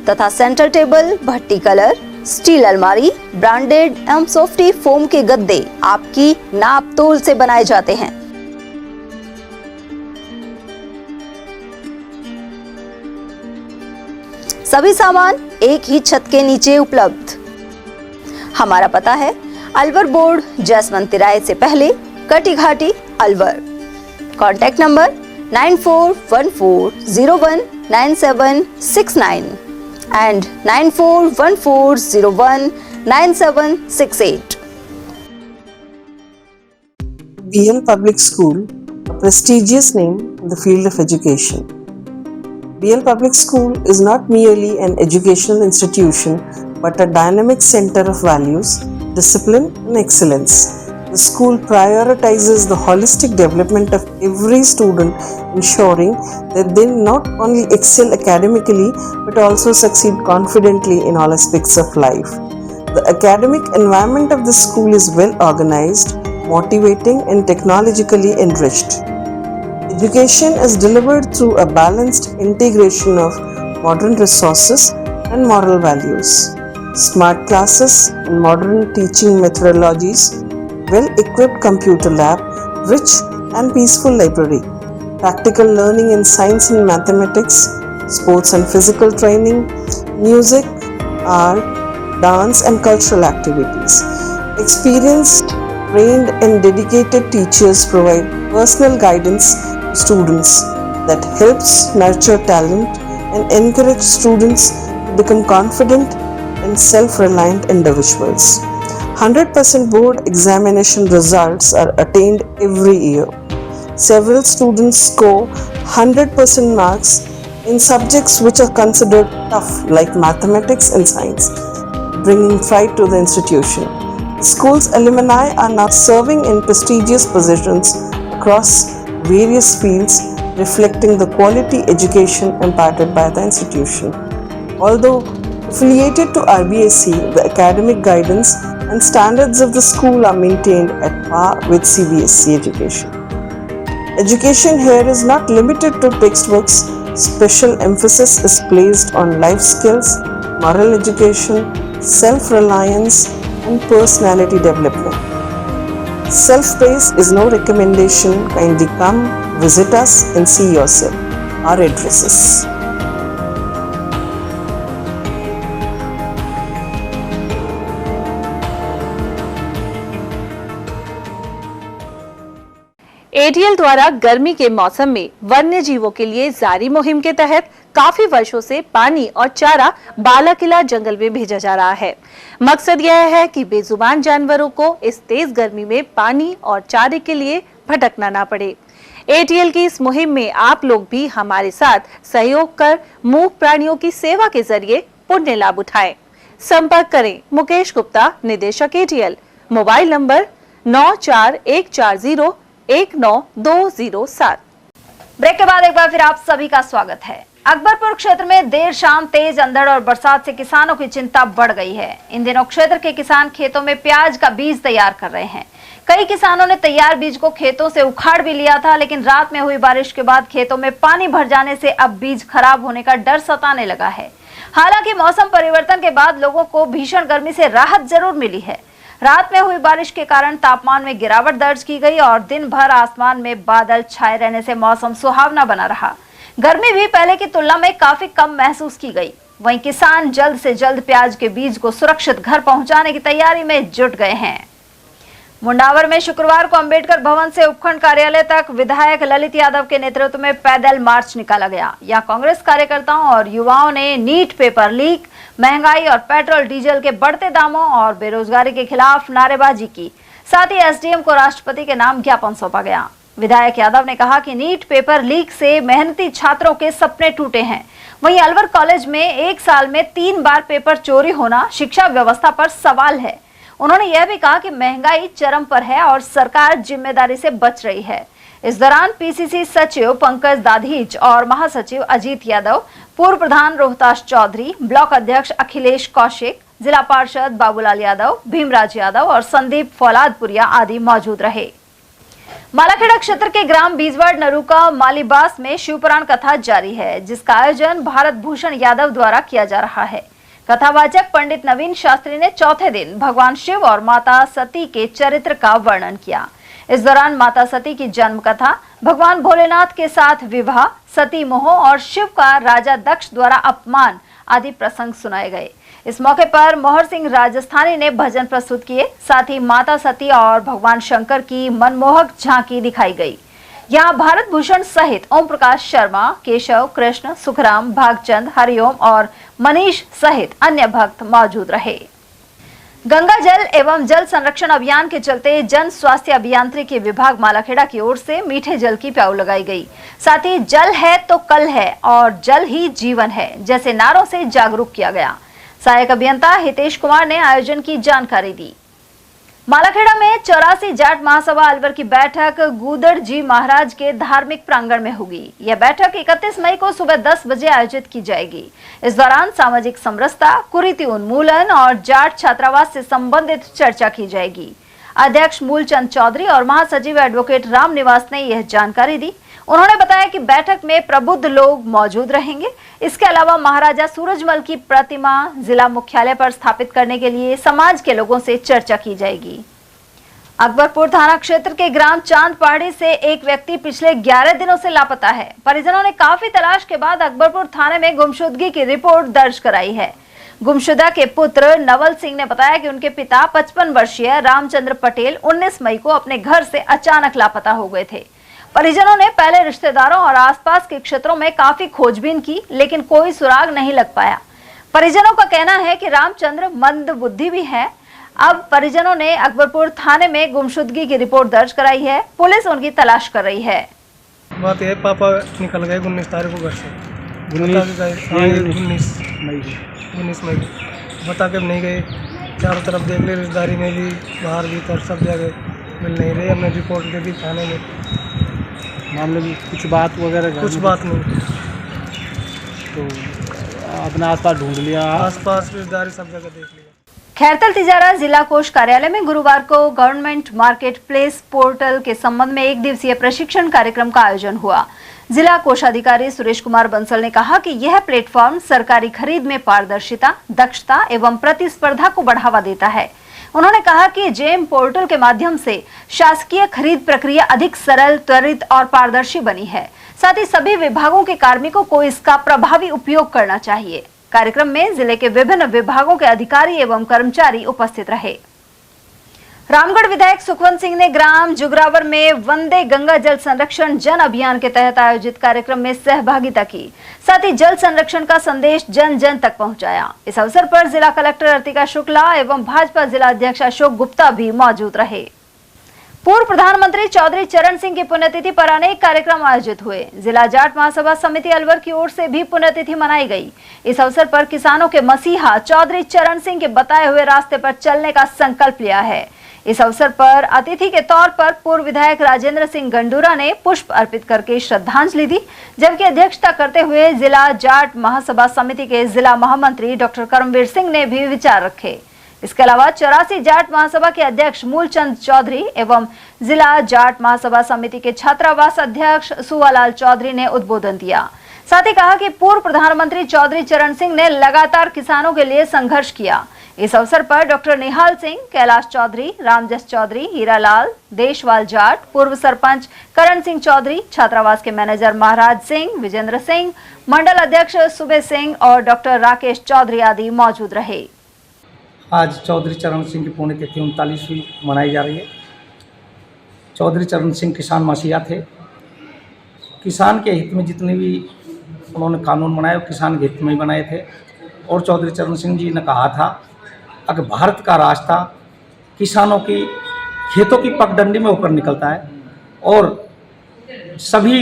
तथा सेंटर टेबल, भट्टी कलर, स्टील अलमारी, ब्रांडेड एवं सॉफ्टी फोम के गद्दे आपकी नाप तोल से बनाए जाते हैं। सभी सामान एक ही छत के नीचे उपलब्ध। हमारा पता है अलवर बोर्ड, जसवंत तिराहे से पहले, Kati Ghati, Alwar. Contact number 9414019769 and 9414019768। BL Public School, a prestigious name in the field of education. BL Public School is not merely an educational institution but a dynamic center of values, discipline and excellence. The school prioritizes the holistic development of every student, ensuring that they not only excel academically but also succeed confidently in all aspects of life. The academic environment of the school is well organized, motivating and technologically enriched. Education is delivered through a balanced integration of modern resources and moral values. Smart classes and modern teaching methodologies, well-equipped computer lab, rich and peaceful library, practical learning in science and mathematics, sports and physical training, music, art, dance and cultural activities. Experienced, trained and dedicated teachers provide personal guidance to students that helps nurture talent and encourage students to become confident and self-reliant individuals. 100% board examination results are attained every year. Several students score 100% marks in subjects which are considered tough like mathematics and science, bringing pride to the institution. The school's alumni are now serving in prestigious positions across various fields, reflecting the quality education imparted by the institution. Although affiliated to RBSE, the academic guidance and standards of the school are maintained at par with CBSE education. Education here is not limited to textbooks. Special emphasis is placed on life skills, moral education, self-reliance, and personality development. Self-praise is no recommendation. Kindly come, visit us and see yourself. Our addresses. ATL द्वारा गर्मी के मौसम में वन्य जीवों के लिए जारी मुहिम के तहत काफी वर्षों से पानी और चारा बालाकिला जंगल में भेजा जा रहा है। मकसद यह है कि बेजुबान जानवरों को इस तेज गर्मी में पानी और चारे के लिए भटकना ना पड़े। एटीएल की इस मुहिम में आप लोग भी हमारे साथ सहयोग कर मूक प्राणियों की सेवा के जरिए पुण्य लाभ उठाएं। संपर्क करें मुकेश गुप्ता, निदेशक एटीएल, मोबाइल नंबर 9414019207। ब्रेक के बाद एक बार फिर आप सभी का स्वागत है। अकबरपुर क्षेत्र में देर शाम तेज अंधड़ और बरसात से किसानों की चिंता बढ़ गई है। इन दिनों क्षेत्र के किसान खेतों में प्याज का बीज तैयार कर रहे हैं। कई किसानों ने तैयार बीज को खेतों से उखाड़ भी लिया था, लेकिन रात में हुई बारिश के बाद खेतों में पानी भर जाने से अब बीज खराब होने का डर सताने लगा है। हालांकि मौसम परिवर्तन के बाद लोगों को भीषण गर्मी से राहत जरूर मिली है। रात में हुई बारिश के कारण तापमान में गिरावट दर्ज की गई और दिन भर आसमान में बादल छाए रहने से मौसम सुहावना बना रहा। गर्मी भी पहले की तुलना में काफी कम महसूस की गई। वहीं किसान जल्द से जल्द प्याज के बीज को सुरक्षित घर पहुंचाने की तैयारी में जुट गए हैं। मुंडावर में शुक्रवार को अंबेडकर भवन से उपखंड कार्यालय तक विधायक ललित यादव के नेतृत्व में पैदल मार्च निकाला गया। यहां कांग्रेस कार्यकर्ताओं और युवाओं ने नीट पेपर लीक, महंगाई और पेट्रोल डीजल के बढ़ते दामों और बेरोजगारी के खिलाफ नारेबाजी की। साथ ही एसडीएम को राष्ट्रपति के नाम ज्ञापन सौंपा गया। विधायक यादव ने कहा कि नीट पेपर लीक से मेहनती छात्रों के सपने टूटे हैं। वहीं अलवर कॉलेज में एक साल में 3 बार पेपर चोरी होना शिक्षा व्यवस्था पर सवाल है। उन्होंने यह भी कहा कि महंगाई चरम पर है और सरकार जिम्मेदारी से बच रही है। इस दौरान पीसीसी सचिव पंकज दाधीच और महासचिव अजीत यादव, पूर्व प्रधान रोहताश चौधरी, ब्लॉक अध्यक्ष अखिलेश कौशिक, जिला पार्षद बाबूलाल यादव, भीमराज यादव और संदीप फौलादपुरिया आदि मौजूद रहे। मालाखेड़ा क्षेत्र के ग्राम बीजवाड़ नरूका मालीबास में शिवपुराण कथा जारी है, जिसका आयोजन भारत भूषण यादव द्वारा किया जा रहा है। कथावाचक पंडित नवीन शास्त्री ने चौथे दिन भगवान शिव और माता सती के चरित्र का वर्णन किया। इस दौरान माता सती की जन्म कथा, भगवान भोलेनाथ के साथ विवाह, सती मोह और शिव का राजा दक्ष द्वारा अपमान आदि प्रसंग सुनाए गए। इस मौके पर मोहर सिंह राजस्थानी ने भजन प्रस्तुत किए। साथ ही माता सती और भगवान शंकर की मनमोहक झांकी दिखाई गई। यहाँ भारत भूषण सहित ओम प्रकाश शर्मा, केशव, कृष्ण, सुखराम, भागचंद, हरिओम और मनीष सहित अन्य भक्त मौजूद रहे। गंगा जल एवं जल संरक्षण अभियान के चलते जन स्वास्थ्य अभियांत्रिकी विभाग मालाखेड़ा की ओर से मीठे जल की प्याऊ लगाई गई। साथ ही जल है तो कल है और जल ही जीवन है जैसे नारों से जागरूक किया गया। सहायक अभियंता हितेश कुमार ने आयोजन की जानकारी दी। मालाखेड़ा में 84 जाट महासभा अलवर की बैठक गूदड़ जी महाराज के धार्मिक प्रांगण में होगी। यह बैठक 31 मई को सुबह 10 बजे आयोजित की जाएगी। इस दौरान सामाजिक समरसता, कुरीति उन्मूलन और जाट छात्रावास से संबंधित चर्चा की जाएगी। अध्यक्ष मूलचंद चौधरी और महासचिव एडवोकेट राम निवास ने यह जानकारी दी। उन्होंने बताया कि बैठक में प्रबुद्ध लोग मौजूद रहेंगे। इसके अलावा महाराजा सूरजमल की प्रतिमा जिला मुख्यालय पर स्थापित करने के लिए समाज के लोगों से चर्चा की जाएगी। अकबरपुर थाना क्षेत्र के ग्राम चांद पहाड़ी से एक व्यक्ति पिछले 11 दिनों से लापता है। परिजनों ने काफी तलाश के बाद अकबरपुर थाने में गुमशुदगी की रिपोर्ट दर्ज कराई है। गुमशुदा के पुत्र नवल सिंह ने बताया कि उनके पिता 55 वर्षीय रामचंद्र पटेल 19 मई को अपने घर से अचानक लापता हो गए थे। परिजनों ने पहले रिश्तेदारों और आसपास के क्षेत्रों में काफी खोजबीन की, लेकिन कोई सुराग नहीं लग पाया। परिजनों का कहना है कि रामचंद्र मंद बुद्धि भी है। अब परिजनों ने अकबरपुर थाने में गुमशुदगी की रिपोर्ट दर्ज कराई है। पुलिस उनकी तलाश कर रही है। बात यह पापा निकल गए 19 तारीख को घर से। 19 मई बता के नहीं गए। चारों तरफ देख ले, रिश्तेदारी में भी, बाहर भीतर सब जगह मिल नहीं रहे। हमने रिपोर्ट दे दी थाने में। मामले में कुछ बात वगैरह? कुछ बात नहीं। तो अपने आसपास ढूंढ लिया? आसपास रिश्तेदारी सब जगह देख लिया। खैरतल तिजारा जिला कोष कार्यालय में गुरुवार को गवर्नमेंट मार्केट प्लेस पोर्टल के संबंध में 1 दिवसीय प्रशिक्षण कार्यक्रम का आयोजन हुआ। जिला कोषाधिकारी सुरेश कुमार बंसल ने कहा कि यह प्लेटफॉर्म सरकारी खरीद में पारदर्शिता, दक्षता एवं प्रतिस्पर्धा को बढ़ावा देता है। उन्होंने कहा कि जेम पोर्टल के माध्यम से शासकीय खरीद प्रक्रिया अधिक सरल, त्वरित और पारदर्शी बनी है। साथ ही सभी विभागों के कार्मिकों को इसका प्रभावी उपयोग करना चाहिए। कार्यक्रम में जिले के विभिन्न विभागों के अधिकारी एवं कर्मचारी उपस्थित रहे। रामगढ़ विधायक सुखवंत सिंह ने ग्राम जुगरावर में वंदे गंगा जल संरक्षण जन अभियान के तहत आयोजित कार्यक्रम में सहभागिता की। साथ ही जल संरक्षण का संदेश जन जन तक पहुंचाया। इस अवसर पर जिला कलेक्टर अर्तिका शुक्ला एवं भाजपा जिला अध्यक्ष अशोक गुप्ता भी मौजूद रहे। पूर्व प्रधानमंत्री चौधरी चरण सिंह की पुण्यतिथि पर अनेक कार्यक्रम आयोजित हुए। जिला जाट महासभा समिति अलवर की ओर से भी पुण्यतिथि मनाई गई। इस अवसर पर किसानों के मसीहा चौधरी चरण सिंह के बताए हुए रास्ते पर चलने का संकल्प लिया है। इस अवसर पर अतिथि के तौर पर पूर्व विधायक राजेंद्र सिंह गंडूरा ने पुष्प अर्पित करके श्रद्धांजलि दी, जबकि अध्यक्षता करते हुए जिला जाट महासभा समिति के जिला महामंत्री डॉक्टर करमवीर सिंह ने भी विचार रखे। इसके अलावा 84 जाट महासभा के अध्यक्ष मूलचंद चौधरी एवं जिला जाट महासभा समिति के छात्रावास अध्यक्ष सुवालाल चौधरी ने उद्बोधन दिया। साथ ही कहा कि पूर्व प्रधानमंत्री चौधरी चरण सिंह ने लगातार किसानों के लिए संघर्ष किया। इस अवसर पर डॉक्टर निहाल सिंह, कैलाश चौधरी, रामजस चौधरी, हीरालाल, देशवाल जाट, पूर्व सरपंच करण सिंह चौधरी, छात्रावास के मैनेजर महाराज सिंह, विजेंद्र सिंह, मंडल अध्यक्ष सुबे सिंह और डॉक्टर राकेश चौधरी आदि मौजूद रहे। आज चौधरी चरण सिंह की पुण्यतिथि 39वीं मनाई जा रही है। चौधरी चरण सिंह किसान मसीहा थे। किसान के हित में जितने भी उन्होंने कानून बनाए वो किसान के हित में ही बनाए थे। और चौधरी चरण सिंह जी ने कहा था अगर भारत का रास्ता किसानों की खेतों की पगडंडी में होकर निकलता है और सभी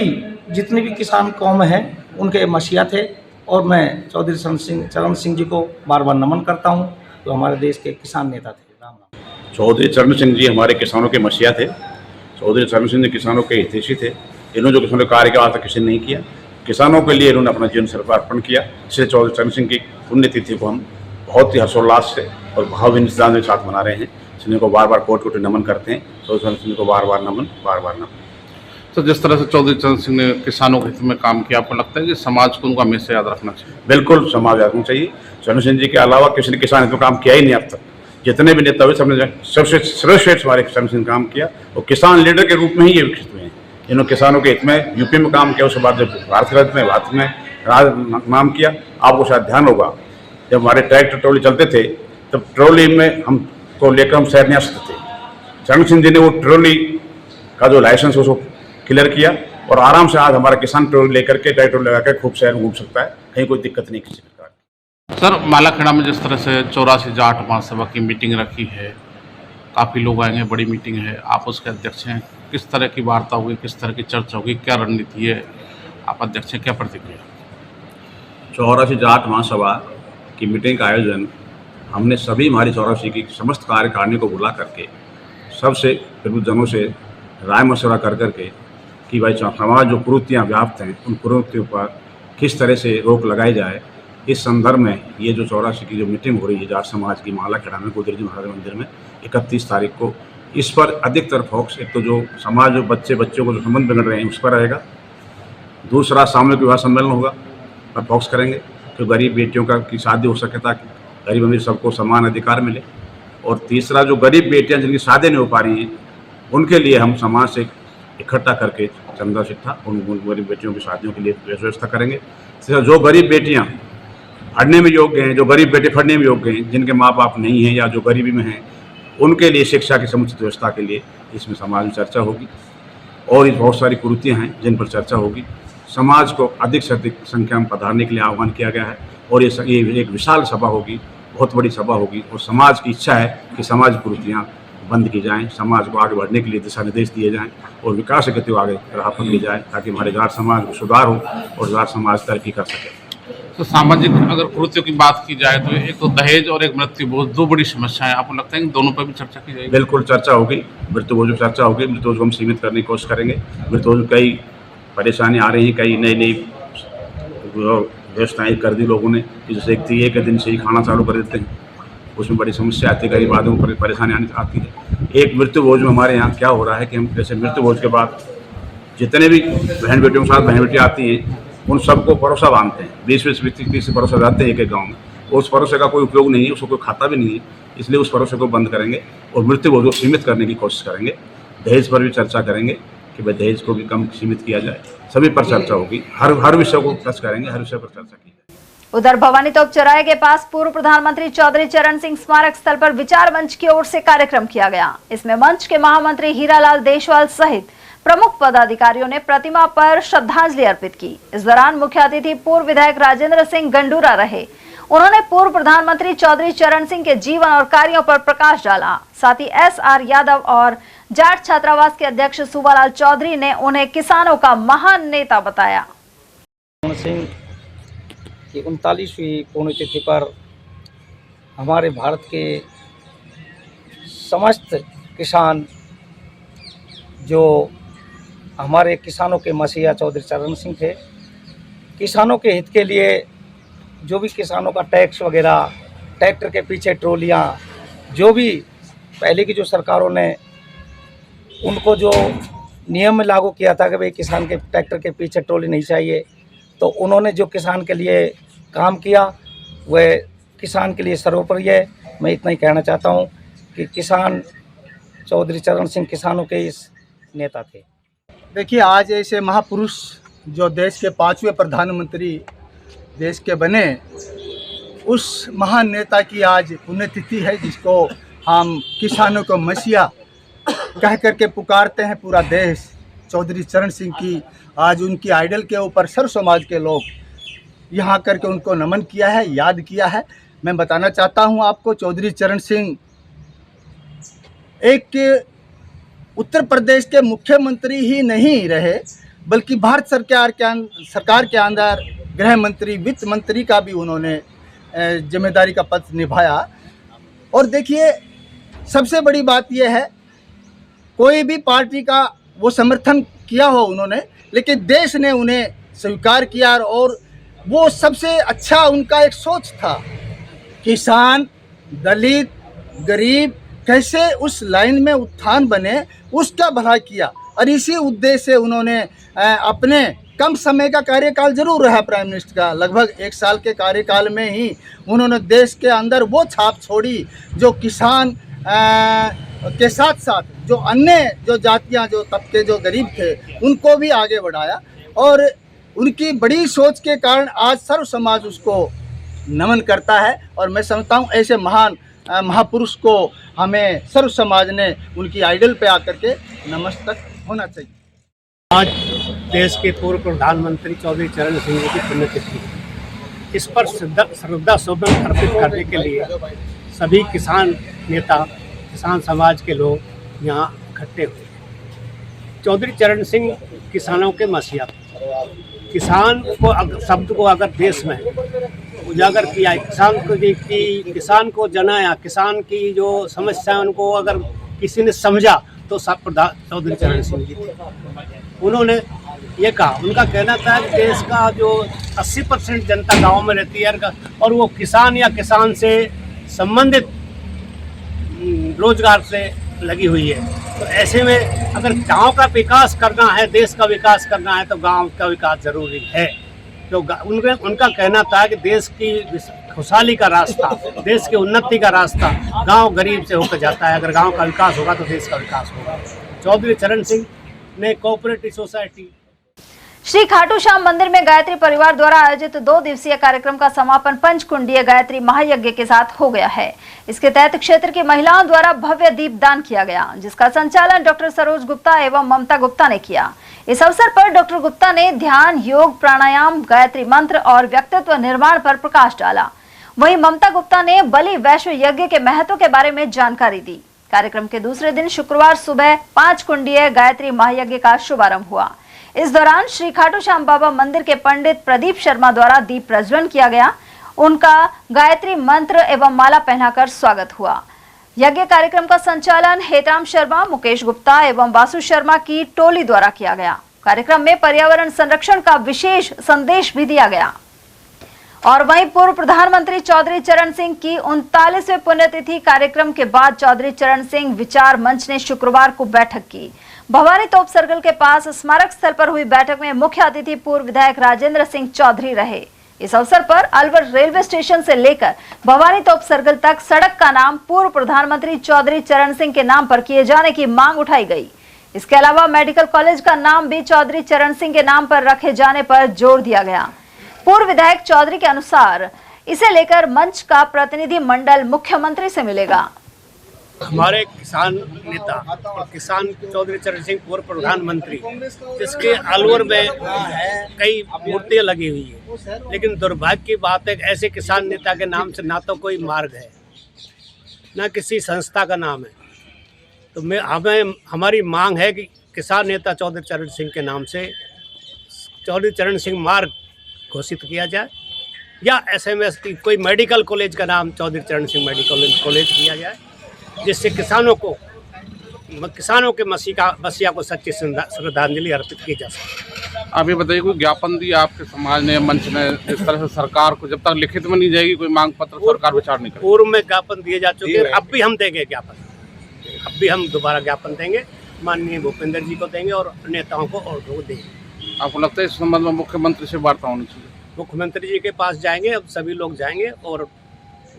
जितनी भी किसान कौम है उनके मसीहा थे। और मैं चौधरी चरण सिंह जी को बार बार नमन करता हूँ, तो हमारे देश के किसान नेता थे। राम राम। चौधरी चरण सिंह जी हमारे किसानों के मसीहा थे। चौधरी चरण सिंह जी किसानों के हितैषी थे। इन्होंने जो किसानों का कार्य किया आज तक किसी ने नहीं किया। किसानों के लिए इन्होंने अपना जीवन सर्वस्वार्पण किया। इसलिए चौधरी चरण सिंह की पुण्यतिथि को हम बहुत ही हर्षोल्लास से और भावभीनी श्रद्धांजलि के साथ मना रहे हैं। सिंह को बार बार कोटि नमन करते हैं। चौधरी चरण सिंह को बार बार नमन। तो जिस तरह से चौधरी चरण सिंह ने किसानों के हित में काम किया, आपको लगता है कि समाज को उनको हमेशा याद रखना चाहिए? बिल्कुल समाज याद रखना चाहिए। चरण सिंह जी के अलावा किसी ने किसान हित में काम किया ही नहीं अब तक। जितने भी नेता हुए सबने सबसे सर्वश्रेष्ठ हमारे चरण सिंह काम किया और किसान लीडर के रूप में ही ये विकसित हुए हैं। इन्होंने किसानों के हित में यूपी में काम किया, उसके बाद जब भारत में नाम किया। आपको शायद ध्यान होगा जब हमारे ट्रैक्टर ट्रॉली चलते थे तब ट्रॉली में हमको लेकर हम शहर नहीं आ सकते थे। चरण सिंह जी ने वो ट्रॉली का जो लाइसेंस है उसको क्लियर किया और आराम से आज हमारा किसान ट्रॉली लेकर के ट्रैक्टर लगा कर खूब शहर घूम सकता है। कहीं कोई दिक्कत नहीं किसी प्रकार की। सर, मालाखेड़ा में जिस तरह से 84 जाट महासभा की मीटिंग रखी है, काफ़ी लोग आएंगे, बड़ी मीटिंग है, आप उसके अध्यक्ष हैं। किस तरह की वार्ता होगी, किस तरह की चर्चा होगी, क्या रणनीति है, आप अध्यक्ष हैं, क्या प्रतिक्रिया? 84 जाट महासभा की मीटिंग का आयोजन हमने सभी हमारी 84 की समस्त कार्यकारिणी को बुला करके सबसे प्रबुद्धजनों से राय मशवरा कर करके कि भाई समाज जो कुरीतियाँ व्याप्त हैं उन कुरीतियों पर किस तरह से रोक लगाई जाए। इस संदर्भ में ये जो 84 की जो मीटिंग हो रही है जाट समाज की मालाखेड़ा में गोदरी जी महाराज मंदिर में 31 तारीख को, इस पर अधिकतर फोकस एक तो जो समाज जो बच्चों को जो संबंध बिगड़ रहे हैं उस पर रहेगा। दूसरा सामूहिक विवाह सम्मेलन होगा पर फोकस करेंगे कि गरीब बेटियों की शादी हो सके ताकि गरीब अमीर सबको समान अधिकार मिले। और तीसरा जो गरीब बेटियां जिनकी शादी नहीं हो पा रही हैं उनके लिए हम समाज से इकट्ठा करके चंदा शिक्षा उन गरीब बेटियों की शादियों के लिए व्यवस्था करेंगे। जो गरीब बेटियां पढ़ने में योग्य हैं, जो गरीब बेटे पढ़ने में योग्य हैं, जिनके माँ बाप नहीं हैं या जो गरीबी में हैं, उनके लिए शिक्षा की समुचित व्यवस्था के लिए इसमें समाज में चर्चा होगी। और बहुत सारी कुरीतियाँ हैं जिन पर चर्चा होगी। समाज को अधिक से अधिक संख्या में पधारने के लिए आह्वान किया गया है और ये एक विशाल सभा होगी, बहुत बड़ी सभा होगी। और समाज की इच्छा है कि समाज कुरीतियाँ बंद की जाएं, समाज को आगे बढ़ने के लिए दिशा निर्देश दिए जाएं और विकास के गति आगे राह पकड़ी जाए ताकि हमारे जाट समाज में सुधार हो और जाट समाज तरक्की कर सके। तो सामाजिक अगर कुरीतियों की बात की जाए तो एक तो दहेज और एक मृत्यु भोज, दो बड़ी समस्याएं, आपको लगता है कि दोनों पर भी चर्चा की जाएगी? बिल्कुल चर्चा होगी, मृत्यु भोज पर चर्चा होगी। मृत्यु भोज को हम सीमित करने की कोशिश करेंगे। मृत्यु भोज में कई परेशानी आ रही है, कई नई व्यवस्थाएँ कर दी लोगों ने, जैसे एक दिन से ही खाना चालू कर देते हैं, उसमें बड़ी समस्या आती है, कई बातों पर परेशानी आती है। एक मृत्यु भोज में हमारे यहाँ क्या हो रहा है कि हम जैसे मृत्यु भोज के बाद जितने भी बहन बेटियों के साथ बहन बेटी आती हैं उन सबको परोसा बांधते हैं, 20-20 व्यक्ति से परोसा जाते हैं एक गाँव में। उस परोसे का कोई उपयोग नहीं है, उसको कोई खाता भी नहीं है, इसलिए उस परोसे को बंद करेंगे और मृत्यु भोज को सीमित करने की कोशिश करेंगे। दहेज पर भी चर्चा करेंगे कि भाई दहेज को भी कम सीमित किया जाए, सभी पर चर्चा होगी, हर विषय को टच करेंगे, हर विषय पर चर्चा की जाए। उधर भवानी तोप चौराहे के पास पूर्व प्रधानमंत्री चौधरी चरण सिंह स्मारक स्थल पर विचार मंच की ओर से कार्यक्रम किया गया। इसमें मंच के महामंत्री हीरालाल देशवाल सहित प्रमुख पदाधिकारियों ने प्रतिमा पर श्रद्धांजलि अर्पित की। इस दौरान मुख्य अतिथि पूर्व विधायक राजेंद्र सिंह गंडूरा रहे। उन्होंने पूर्व प्रधानमंत्री चौधरी चरण सिंह के जीवन और कार्यों पर प्रकाश डाला। साथ ही SR यादव और जाट छात्रावास के अध्यक्ष सुबालाल चौधरी ने उन्हें किसानों का महान नेता बताया। सिंह की 39वीं पुण्यतिथि पर हमारे भारत के समस्त किसान, जो हमारे किसानों के मसीहा चौधरी चरण सिंह थे, किसानों के हित के लिए जो भी किसानों का टैक्स वगैरह, ट्रैक्टर के पीछे ट्रॉलियाँ, जो भी पहले की जो सरकारों ने उनको जो नियम लागू किया था कि भाई किसान के ट्रैक्टर के पीछे ट्रॉली नहीं चाहिए, तो उन्होंने जो किसान के लिए काम किया वह किसान के लिए सर्वोपरि है। मैं इतना ही कहना चाहता हूँ कि किसान चौधरी चरण सिंह किसानों के इस नेता थे। देखिए, आज ऐसे महापुरुष जो देश के 5वें प्रधानमंत्री देश के बने, उस महान नेता की आज पुण्यतिथि है, जिसको हम किसानों को मसीहा कह करके पुकारते हैं पूरा देश। चौधरी चरण सिंह की आज उनकी आइडल के ऊपर सर्व समाज के लोग यहाँ करके उनको नमन किया है, याद किया है। मैं बताना चाहता हूँ आपको, चौधरी चरण सिंह एक उत्तर प्रदेश के मुख्यमंत्री ही नहीं रहे, बल्कि भारत सरकार के अंदर गृह मंत्री, वित्त मंत्री का भी उन्होंने जिम्मेदारी का पद निभाया। और देखिए, सबसे बड़ी बात यह है, कोई भी पार्टी का वो समर्थन किया हो उन्होंने, लेकिन देश ने उन्हें स्वीकार किया और वो सबसे अच्छा उनका एक सोच था, किसान, दलित, गरीब कैसे उस लाइन में उत्थान बने, उसका भला किया। और इसी उद्देश्य से उन्होंने अपने कम समय का कार्यकाल जरूर रहा प्राइम मिनिस्टर का, लगभग 1 साल के कार्यकाल में ही उन्होंने देश के अंदर वो छाप छोड़ी जो किसान के साथ साथ जो अन्य जो जातियां, जो तबके, जो गरीब थे, उनको भी आगे बढ़ाया। और उनकी बड़ी सोच के कारण आज सर्व समाज उसको नमन करता है। और मैं समझता हूँ ऐसे महान महापुरुष को हमें सर्व समाज ने उनकी आइडल पे आकर के नमस्तक होना चाहिए। आज देश के पूर्व प्रधानमंत्री चौधरी चरण सिंह जी की पुण्यतिथि, इस पर श्रद्धा सुमन अर्पित करने के लिए सभी किसान नेता, किसान समाज के लोग यहाँ इकट्ठे हुए। चौधरी चरण सिंह किसानों के मसीहा, किसान को शब्द को अगर देश में उजागर किया, किसान को जनाया, किसान की जो समस्या उनको अगर किसी ने समझा तो चौधरी चरण सिंह जी थे। उन्होंने ये कहा, उनका कहना था कि देश का जो 80% जनता गाँव में रहती है और वो किसान या किसान से संबंधित रोजगार से लगी हुई है। तो ऐसे में अगर गांव का विकास करना है, देश का विकास करना है, तो गांव का विकास जरूरी है। तो उनका कहना था कि देश की खुशहाली का रास्ता, देश की उन्नति का रास्ता गांव गरीब से होकर जाता है। अगर गांव का विकास होगा तो देश का विकास होगा। चौधरी चरण सिंह ने कोऑपरेटिव सोसाइटी श्री खाटू श्याम मंदिर में गायत्री परिवार द्वारा आयोजित 2 दिवसीय कार्यक्रम का समापन पंचकुंडीय गायत्री महायज्ञ के साथ हो गया है। इसके तहत क्षेत्र की महिलाओं द्वारा भव्य दीपदान किया गया, जिसका संचालन डॉक्टर सरोज गुप्ता एवं ममता गुप्ता ने किया। इस अवसर पर डॉक्टर गुप्ता ने ध्यान, योग, प्राणायाम, गायत्री मंत्र और व्यक्तित्व निर्माण पर प्रकाश डाला। वहीं ममता गुप्ता ने बलि वैश्व यज्ञ के महत्व के बारे में जानकारी दी। कार्यक्रम के दूसरे दिन शुक्रवार सुबह 5 कुंडीय गायत्री महायज्ञ का शुभारंभ हुआ। इस दौरान श्री खाटू श्याम बाबा मंदिर के पंडित प्रदीप शर्मा द्वारा दीप प्रज्वलन किया गया। उनका गायत्री मंत्र एवं माला पहनाकर स्वागत हुआ। यज्ञ कार्यक्रम का संचालन हेतराम शर्मा, मुकेश गुप्ता एवं वासु शर्मा की टोली द्वारा किया गया। कार्यक्रम में पर्यावरण संरक्षण का विशेष संदेश भी दिया गया। और वहीं पूर्व प्रधानमंत्री चौधरी चरण सिंह की 39वें पुण्यतिथि कार्यक्रम के बाद चौधरी चरण सिंह विचार मंच ने शुक्रवार को बैठक की। भवानी तोप सर्कल के पास स्मारक स्थल पर हुई बैठक में मुख्य अतिथि पूर्व विधायक राजेंद्र सिंह चौधरी रहे। इस अवसर पर अलवर रेलवे स्टेशन से लेकर भवानी तोप सर्कल तक सड़क का नाम पूर्व प्रधानमंत्री चौधरी चरण सिंह के नाम पर किए जाने की मांग उठाई गई। इसके अलावा मेडिकल कॉलेज का नाम भी चौधरी चरण सिंह के नाम पर रखे जाने पर जोर दिया गया। पूर्व विधायक चौधरी के अनुसार इसे लेकर मंच का प्रतिनिधि मंडल मुख्यमंत्री से मिलेगा। हमारे किसान नेता और किसान चौधरी चरण सिंह पूर्व प्रधानमंत्री, जिसके अलवर में कई मूर्तियां लगी हुई है, लेकिन दुर्भाग्य की बात है कि ऐसे किसान नेता के नाम से ना तो कोई मार्ग है, ना किसी संस्था का नाम है। तो हमारी मांग है कि किसान नेता चौधरी चरण सिंह के नाम से चौधरी चरण सिंह मार्ग घोषित किया जाए, या SMS की कोई मेडिकल कॉलेज का नाम चौधरी चरण सिंह मेडिकल कॉलेज किया जाए, जिससे किसानों के मसीहा को सच्ची श्रद्धांजलि अर्पित की जा सके। आप ये बताइए, कोई ज्ञापन दिया आपके समाज ने, मंच ने, इस तरह से सरकार को जब तक लिखित में नहीं जाएगी कोई मांग पत्र सरकार विचार नहीं करेगी? पूर्व में ज्ञापन दिए जा चुके हैं, अब भी हम देंगे ज्ञापन, अब भी हम दोबारा ज्ञापन देंगे, माननीय भूपेंद्र जी को देंगे और नेताओं को और लोग देंगे। आपको लगता है इस संबंध में मुख्यमंत्री से वार्ता होनी चाहिए? मुख्यमंत्री जी के पास जाएंगे, अब सभी लोग जाएंगे और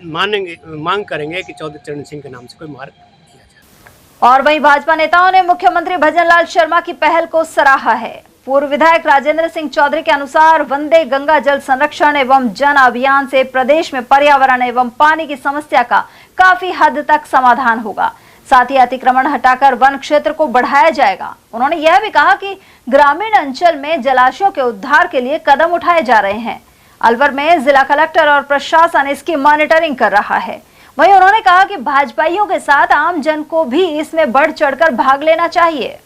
मांग करेंगे कि चौधरी चरण सिंह के नाम से कोई मार्ग किया जाए। और वहीं भाजपा नेताओं ने मुख्यमंत्री भजनलाल शर्मा की पहल को सराहा है। पूर्व विधायक राजेंद्र सिंह चौधरी के अनुसार वंदे गंगा जल संरक्षण एवं जन अभियान से प्रदेश में पर्यावरण एवं पानी की समस्या का काफी हद तक समाधान होगा। साथ ही अतिक्रमण हटाकर वन क्षेत्र को बढ़ाया जाएगा। उन्होंने यह भी कहा कि ग्रामीण अंचल में जलाशयों के उद्धार के लिए कदम उठाए जा रहे हैं। अलवर में जिला कलेक्टर और प्रशासन इसकी मॉनिटरिंग कर रहा है। वहीं उन्होंने कहा कि भाजपाइयों के साथ आम जन को भी इसमें बढ़ चढ़कर भाग लेना चाहिए।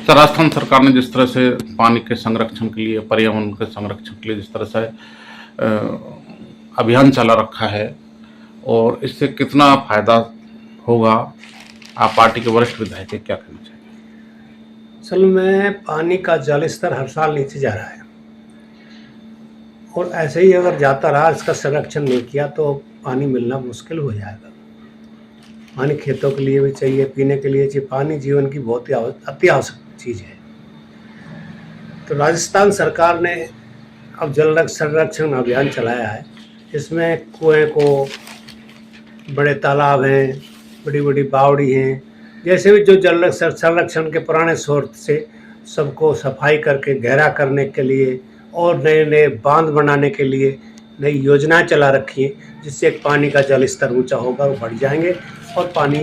राजस्थान सरकार ने जिस तरह से पानी के संरक्षण के लिए, पर्यावरण के संरक्षण के लिए जिस तरह से अभियान चला रखा है, और इससे कितना फायदा होगा, आप पार्टी के वरिष्ठ विधायक क्या कहना चाहिए? असल में पानी का जल स्तर हर साल नीचे जा रहा है, और ऐसे ही अगर जाता रहा, इसका संरक्षण नहीं किया तो पानी मिलना मुश्किल हो जाएगा। पानी खेतों के लिए भी चाहिए, पीने के लिए चाहिए। पानी जीवन की बहुत ही अति आवश्यक चीज़ है। तो राजस्थान सरकार ने अब जल संरक्षण अभियान चलाया है। इसमें कुएं को, बड़े तालाब हैं, बड़ी बड़ी बावड़ी हैं, जैसे भी जो जल संरक्षण के पुराने सोर्स से सबको सफाई करके गहरा करने के लिए और नए नए बांध बनाने के लिए नई योजनाएं चला रखी हैं, जिससे पानी का जल स्तर ऊंचा होगा और बढ़ जाएंगे और पानी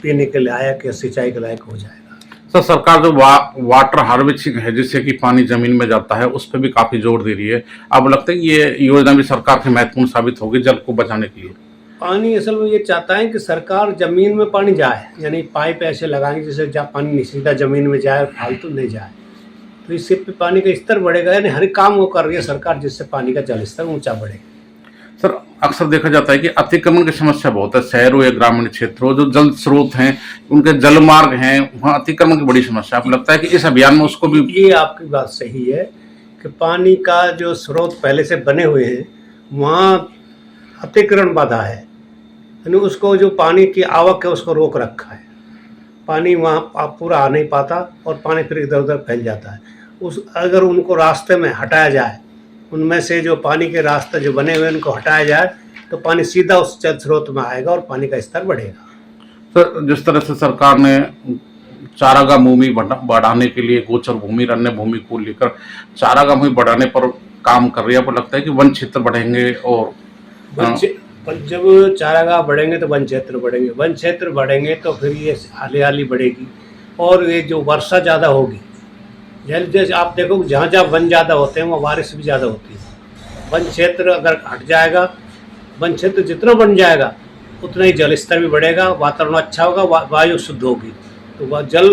पीने के लायक या सिंचाई के लायक हो जाएगा। सर, सरकार जो वाटर हार्वेस्टिंग है, जिससे कि पानी जमीन में जाता है, उस पर भी काफी जोर दे रही है। अब लगता है ये योजना भी सरकार की महत्वपूर्ण साबित होगी जल को बचाने के लिए? पानी असल में ये चाहता है कि सरकार जमीन में पानी जाए, यानी पाइप ऐसे लगाएंगे जिससे पानी सीधा जमीन में जाए, फालतू नहीं जाए। तो इससे पानी का स्तर बढ़ेगा, यानी हर काम वो कर रही है सरकार, जिससे पानी का जल स्तर ऊंचा बढ़ेगा। सर, अक्सर देखा जाता है कि अतिक्रमण की समस्या बहुत है, शहरों या ग्रामीण क्षेत्रों, जो जल स्रोत हैं, उनके जल मार्ग हैं, वहाँ अतिक्रमण की बड़ी समस्या। आपको लगता है कि इस अभियान में उसको भी? ये आपकी बात सही है कि पानी का जो स्रोत पहले से बने हुए हैं, वहाँ अतिक्रमण बाधा है, यानी उसको जो पानी की आवक है उसको रोक रखा है। पानी वहाँ पूरा आ नहीं पाता और पानी फिर इधर उधर फैल जाता है। अगर उनको रास्ते में हटाया जाए, उनमें से जो पानी के रास्ते जो बने हुए उनको हटाया जाए, तो पानी सीधा उस जल स्रोत में आएगा और पानी का स्तर बढ़ेगा। तो जिस तरह से सरकार ने चारागाह भूमि बढ़ाने के लिए गोचर भूमि, रण्य भूमि को लेकर चारागाह भूमि बढ़ाने पर काम कर रही है, आपको लगता है कि वन क्षेत्र बढ़ेंगे? और जब चारागाह बढ़ेंगे तो वन क्षेत्र बढ़ेंगे, वन क्षेत्र बढ़ेंगे तो फिर ये हरियाली बढ़ेगी और ये जो वर्षा ज़्यादा होगी, जैसे आप देखो जहाँ जहाँ वन ज़्यादा होते हैं वहाँ बारिश भी ज़्यादा होती है। वन क्षेत्र अगर हट जाएगा, वन क्षेत्र जितना बन जाएगा उतना ही जल स्तर भी बढ़ेगा, वातावरण अच्छा होगा, वायु शुद्ध होगी। तो वह जल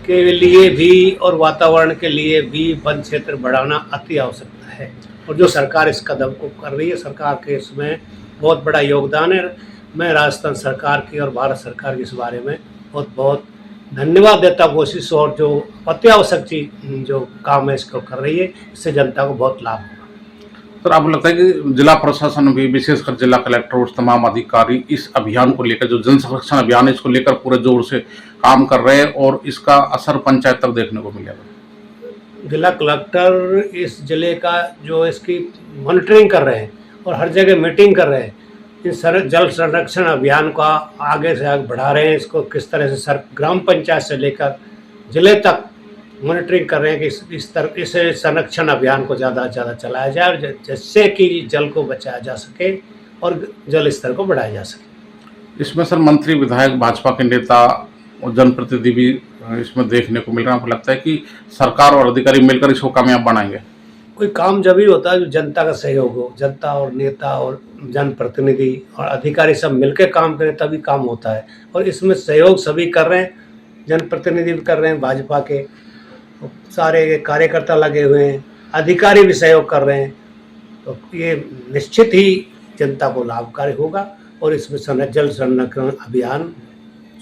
के लिए भी और वातावरण के लिए भी वन क्षेत्र बढ़ाना अति आवश्यकता है। और जो सरकार इस कदम को कर रही है, सरकार के इसमें बहुत बड़ा योगदान है। मैं राजस्थान सरकार की और भारत सरकार की इस बारे में बहुत बहुत धन्यवाद देता हूँ। कोशिश और जो अत्यावश्यक चीज जो काम है इसको कर रही है, इससे जनता को बहुत लाभ होगा। सर, आपको लगता है कि जिला प्रशासन भी, विशेषकर जिला कलेक्टर और तमाम अधिकारी इस अभियान को लेकर, जो जन संरक्षण अभियान है, इसको लेकर पूरे जोर से काम कर रहे हैं और इसका असर पंचायत तक देखने को मिलेगा? जिला कलेक्टर इस जिले का जो इसकी मॉनिटरिंग कर रहे हैं और हर जगह मीटिंग कर रहे हैं। इस जल संरक्षण अभियान को आगे से आगे बढ़ा रहे हैं। इसको किस तरह से ग्राम पंचायत से लेकर जिले तक मॉनिटरिंग कर रहे हैं कि इस संरक्षण अभियान को ज़्यादा से ज़्यादा चलाया जाए, जिससे कि जल को बचाया जा सके और जल स्तर को बढ़ाया जा सके। इसमें सर मंत्री, विधायक, भाजपा के नेता और जनप्रतिनिधि भी इसमें देखने को मिल रहा है। आपको लगता है कि सरकार और अधिकारी मिलकर इसको कामयाब बनाएंगे? कोई काम जब ही होता है जो जनता का सहयोग हो, जनता और नेता और जनप्रतिनिधि और अधिकारी सब मिलकर काम करें तभी काम होता है। और इसमें सहयोग सभी कर रहे हैं, जनप्रतिनिधि भी कर रहे हैं, भाजपा के सारे कार्यकर्ता लगे हुए हैं, अधिकारी भी सहयोग कर रहे हैं। तो ये निश्चित ही जनता को लाभकारी होगा और इसमें जल संरक्षण अभियान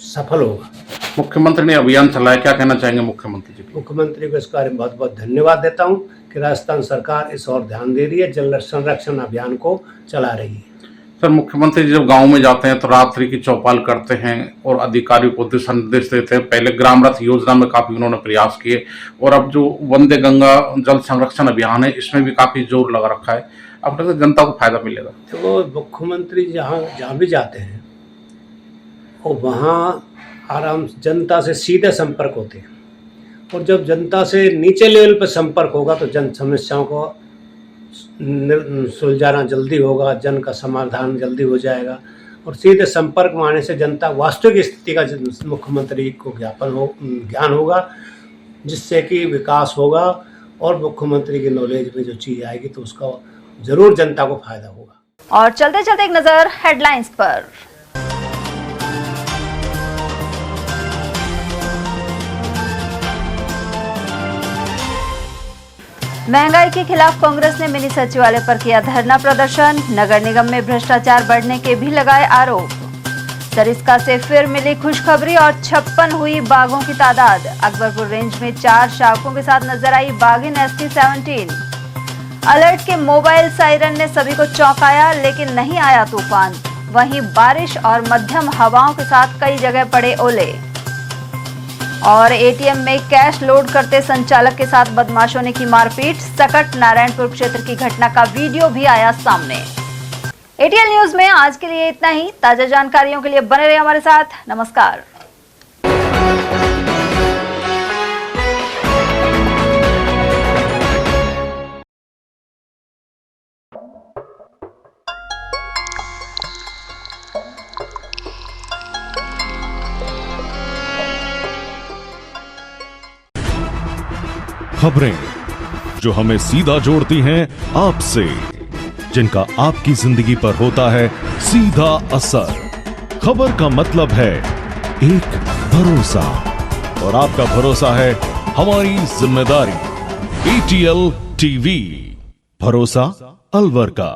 सफल होगा। मुख्यमंत्री ने अभियान चलाया, क्या कहना चाहेंगे मुख्यमंत्री जी? मुख्यमंत्री को इस कार्य में बहुत बहुत धन्यवाद देता हूं कि राजस्थान सरकार इस ओर ध्यान दे रही है, जल संरक्षण अभियान को चला रही है। सर, मुख्यमंत्री जी जब गांव में जाते हैं तो रात्रि की चौपाल करते हैं और अधिकारियों को दिशा निर्देश देते हैं। पहले ग्राम रथ योजना में काफी उन्होंने प्रयास किए और अब जो वंदे गंगा जल संरक्षण अभियान है इसमें भी काफी जोर लगा रखा है। अब तक जनता को फायदा मिलेगा? तो मुख्यमंत्री जहाँ भी जाते हैं और वहाँ आराम जनता से सीधे संपर्क होते हैं और जब जनता से नीचे लेवल पर संपर्क होगा तो जन समस्याओं को सुलझाना जल्दी होगा, जन का समाधान जल्दी हो जाएगा। और सीधे संपर्क में आने से जनता वास्तविक स्थिति का मुख्यमंत्री को ज्ञान होगा, जिससे कि विकास होगा और मुख्यमंत्री की नॉलेज में जो चीज़ आएगी तो उसका जरूर जनता को फायदा होगा। और चलते चलते एक नजर हेडलाइंस पर। महंगाई के खिलाफ कांग्रेस ने मिनी सचिवालय पर किया धरना प्रदर्शन। नगर निगम में भ्रष्टाचार बढ़ने के भी लगाए आरोप। सरिस्का से फिर मिली खुशखबरी और 56 हुई बाघों की तादाद। अकबरपुर रेंज में 4 शावकों के साथ नजर आई बाघिन ST-17। अलर्ट के मोबाइल सायरन ने सभी को चौंकाया, लेकिन नहीं आया तूफान। वहीं बारिश और मध्यम हवाओं के साथ कई जगह पड़े ओले। और ATM में कैश लोड करते संचालक के साथ बदमाशों ने की मारपीट। सकट नारायणपुर क्षेत्र की घटना का वीडियो भी आया सामने। ATL न्यूज में आज के लिए इतना ही। ताजा जानकारियों के लिए बने रहिए हमारे साथ। नमस्कार। खबरें जो हमें सीधा जोड़ती हैं आपसे, जिनका आपकी जिंदगी पर होता है सीधा असर। खबर का मतलब है एक भरोसा और आपका भरोसा है हमारी जिम्मेदारी। ATL TV, भरोसा अलवर का।